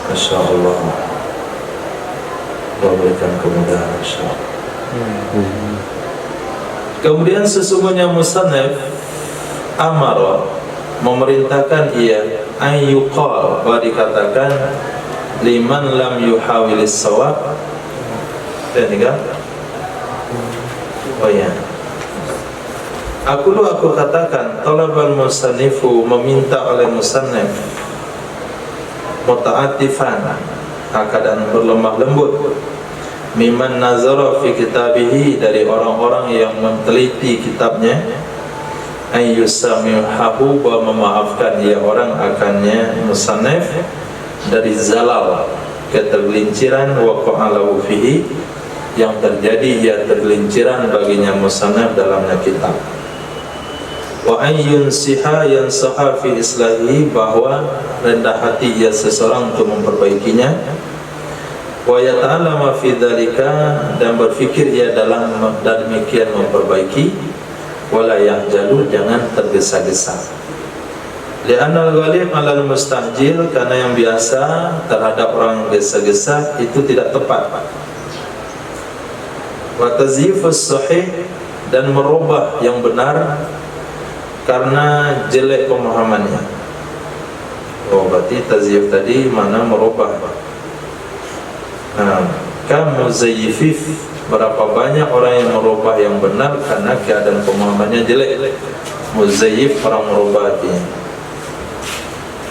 Masya Allah. Allah berikan kemudahan, Masya Allah. Kemudian sesungguhnya musannaf amara, memerintahkan ia ayyuqal, bahwa dikatakan liman lam yuhawilis sawab. Dan tinggal aku katakan talabal musannifu, meminta oleh musannaf, muta'atifan, keadaan berlemah lembut, mimman nazara fi kitabihi, dari orang-orang yang meneliti kitabnya, ayyusamihahu, bahwa memaafkan ia orang akannya musannaf dari zalal, ketergelinciran, waqa'alahu fihi, yang terjadi ia tergelinciran baginya musannaf dalamnya kitab. Wa ayyun siha yansaha fi islahi, bahwa rendah hati ia seseorang untuk memperbaikinya. Wa yata'allama fi dzalika, dan berfikir ia dalam dan demikian memperbaiki. Wala yahjalu, jangan tergesa-gesa. Li'annal ghalib 'alal mustajil, karena yang biasa terhadap orang gesa-gesa itu tidak tepat. Wa tazyifus sahih, dan merubah yang benar karena jelek pemahamannya. Berarti tazyif tadi mana merubah. Kamu zayyifif Berapa banyak orang yang merubah yang benar karena keadaan pemahamannya jelek. Muzayyif, orang merubah artinya.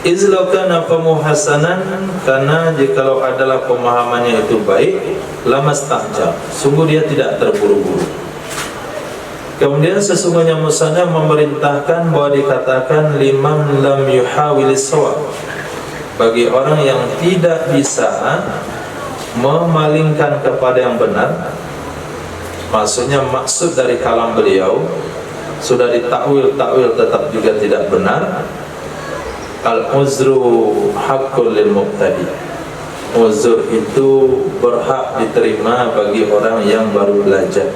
Izlaukan afamu hasanan, karena jikalau adalah pemahamannya itu baik, lamastahjab, sungguh dia tidak terburu-buru. Kemudian sesungguhnya musannaf memerintahkan bahwa dikatakan liman lam yuhawilis shawab, bagi orang yang tidak bisa memalingkan kepada yang benar. Maksudnya maksud dari kalam beliau sudah ditakwil tetap juga tidak benar. Al-uzru haqqul lil muqtadi, uzur itu berhak diterima bagi orang yang baru belajar.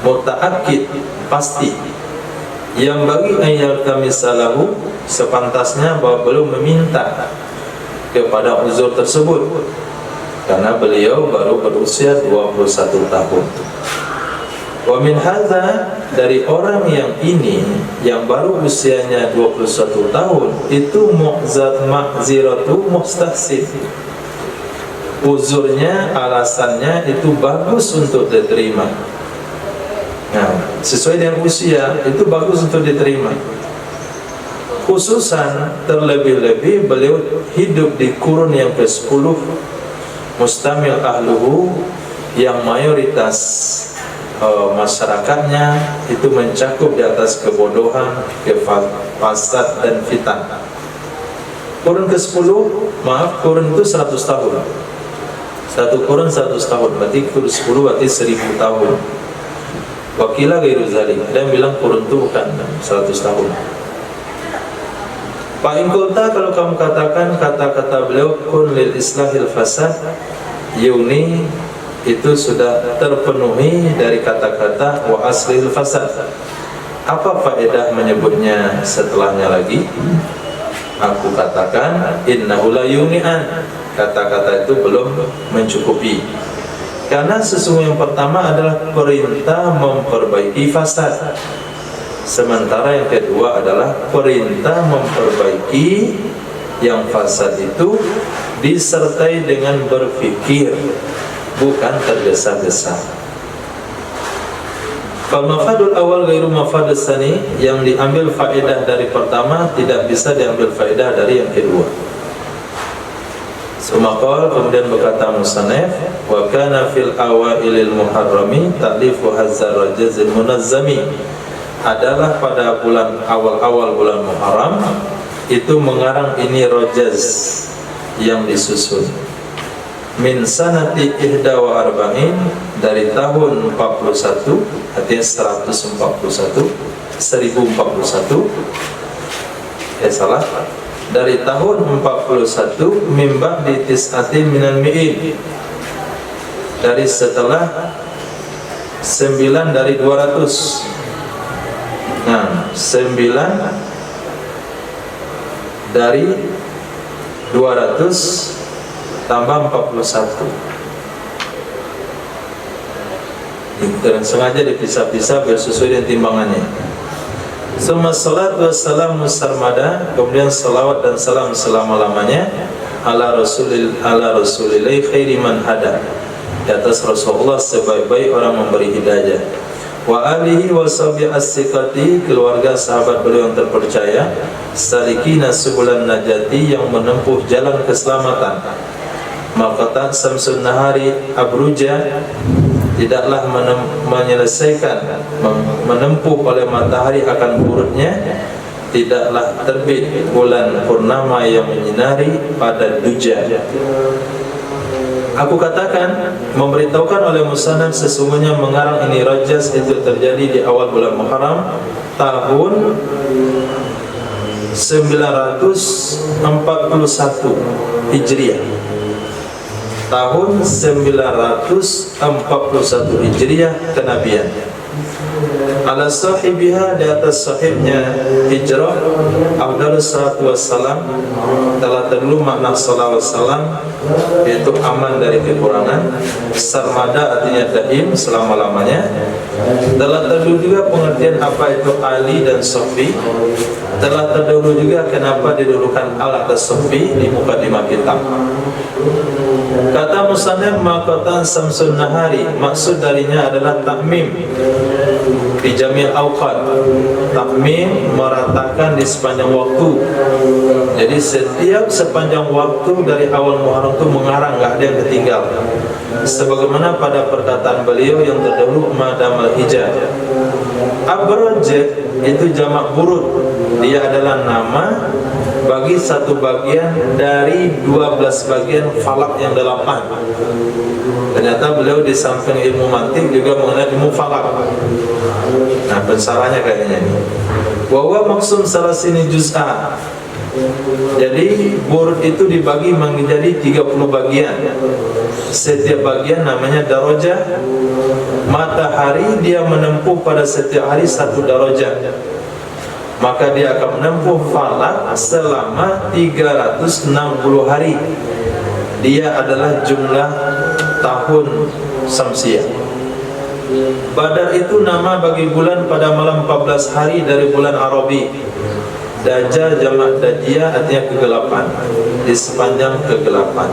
Muta'akkid pasti, yang bagi ayat kami salahu, sepantasnya bahwa belum meminta kepada uzur tersebut karena beliau baru berusia 21 tahun. Wa min hadza, dari orang yang ini yang baru usianya 21 tahun itu ma'ziratu mustahsin, uzurnya, alasannya itu bagus untuk diterima. Nah, sesuai dengan usia itu bagus untuk diterima. Khususan terlebih-lebih beliau hidup di kurun yang ke-10, mustamil ahluhu, yang mayoritas masyarakatnya itu mencakup di atas kebodohan, fasad dan fitnah. Kurun ke-10, kurun itu 100 tahun. Satu kurun 100 tahun, berarti kurun 10 berarti 1000 tahun. Wakilah gairu zalik, dan bilang kurun itu bukan 100 tahun. Pak Ingkulta, kalau kamu katakan kata-kata beliau kun lil islahil fasad, yuni itu sudah terpenuhi dari kata-kata wa aslil fasad. Apa faedah menyebutnya setelahnya lagi? Aku katakan innahu la yuni'an, kata-kata itu belum mencukupi. Karena sesungguhnya yang pertama adalah perintah memperbaiki fasad, sementara yang kedua adalah perintah memperbaiki yang fasad itu disertai dengan berfikir, bukan tergesa-gesa. Fal mafadul awal ghairu mafadus tsani, yang diambil faedah dari pertama tidak bisa diambil faedah dari yang kedua. Sumakal, kemudian berkata musannaf, wa kana fil awailil muharrami ta'lifu hazzar rajazil munazzami, adalah pada bulan awal-awal bulan Muharram itu mengarang ini rajaz yang disusun. Min sanati ihda wa arba'in, dari tahun 41, artinya 1041, dari tahun 41, mimba di tis'atin minal mi'in, dari setelah 9 dari 200. Nah, 9 dari 200 tambah 41, dan sengaja dipisah-pisah bersesuai dengan timbangannya. Summa salatu wassalamu sarmada, kemudian salawat dan salam selama-lamanya ala rasulillah khairi man hada, di atas Rasulullah sebaik-baik orang memberi hidayah, wa alihi wa sahbihi as-siqati, keluarga sahabat beliau yang terpercaya, salikina subulan najati, yang menempuh jalan keselamatan. Maqata Samsun Nahari Abruja, tidaklah menyelesaikan menempuh oleh matahari akan burutnya, tidaklah terbit bulan purnama yang menyinari pada duja. Aku katakan, memberitahukan oleh musannaf, sesungguhnya mengarang ini rajaz itu terjadi di awal bulan Muharram tahun 941 Hijriah. Tahun 941 Hijriah kenabian. ala sahibiha, di atas sahibnya hijrah, afdalus salatu wassalam, telah terdulu makna sallallahu alaihi wasallam yaitu aman dari kekurangan, sarmada artinya daim, selama-lamanya. Telah terdulu juga pengertian apa itu Ali dan Sofi. Telah terdahulu juga kenapa didulukan al atas Sofi di mukadimah kitab. Kata musannif maqatan samsun nahari, maksud darinya adalah takmim di jamil awqat, takmim meratakan di sepanjang waktu. Jadi setiap sepanjang waktu dari awal Muharram itu mengarang, nggak ada yang ketinggal. Sebagaimana pada perkataan beliau yang terdahulu madam al-hijab. Abraj itu jamak burud, dia adalah nama bagi satu bagian dari 12 bagian falak yang delapan. Ternyata beliau di samping ilmu mantik juga mengenai ilmu falak. Nah, pensaranya kayaknya ini. Wa maksum salah sini juz'ah. Jadi burud itu dibagi menjadi 30 bagian. Setiap bagian namanya darajah. Matahari dia menempuh pada setiap hari satu darajah. Maka dia akan menempuh falak selama 360 hari. Dia adalah jumlah tahun Samsiah. Badar itu nama bagi bulan pada malam 14 hari dari bulan Arabi. Dajjal jamak dajjia artinya kegelapan, di sepanjang kegelapan.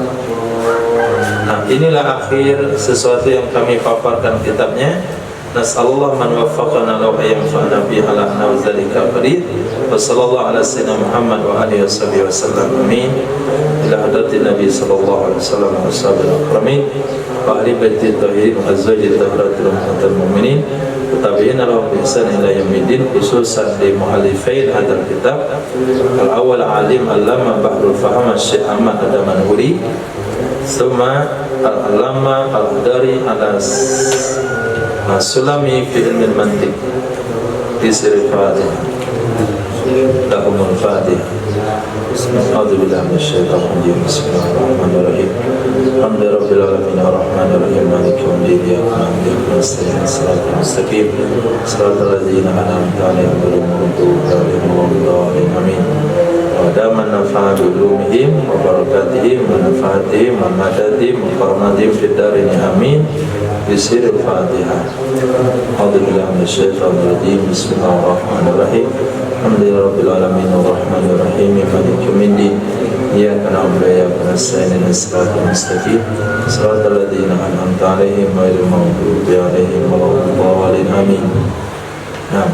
Nah, inilah akhir sesuatu yang kami paparkan kitabnya. Nasallallahu man waffaqana lahu yanfa'ana bi ala nawzalika qadir. Wa sallallahu ala sayyidina Muhammad wa alihi wasallam. Amin. Ila hadratin Nabi sallallahu alaihi wasallam wa ashabil akramin wa ahli baiti tahirin wa azwaji tahiratul mu'minin wa tabi'ina lahum bi ihsan ila yaumiddin, khususan di mu'allifain hadzal kitab. Al-awwal alim allama bahrul faham Syekh Ahmad Ad-Damanhuri, thumma al-allama al-Hadari Sulami fi ilmi al-mantiq di sirri Fatihah. Lahumul Fatihah. A'udzu billahi minasyaitonir rajim. Bismillahirrahmanirrahim. Alhamdulillahi rabbil alamin arrahmanir rahim maliki yaumiddin iyyaka na'budu wa iyyaka nasta'in shiratal mustaqim shiratal ladzina an'amta 'alaihim ghairil maghdubi 'alaihim waladdallin. Amin. Wa daman nafa'a bi ulumihim wa barakatihim wa nafaatihim wa madadihim wa karamatihim fid darin. Amin. Bismillahirrahmanirrahim. Fatihah. A'udzu billahi minasyaitonir rajim. Bismillahirrahmanirrahim. Alhamdulillahi rabbil alamin arrahmanir rahim maliki yaumiddin iyyaka na'budu wa iyyaka nasta'in ihdinas siratal mustaqim siratal ladzina an'amta 'alaihim ghairil maghdubi 'alaihim waladdallin. Amin. Nah,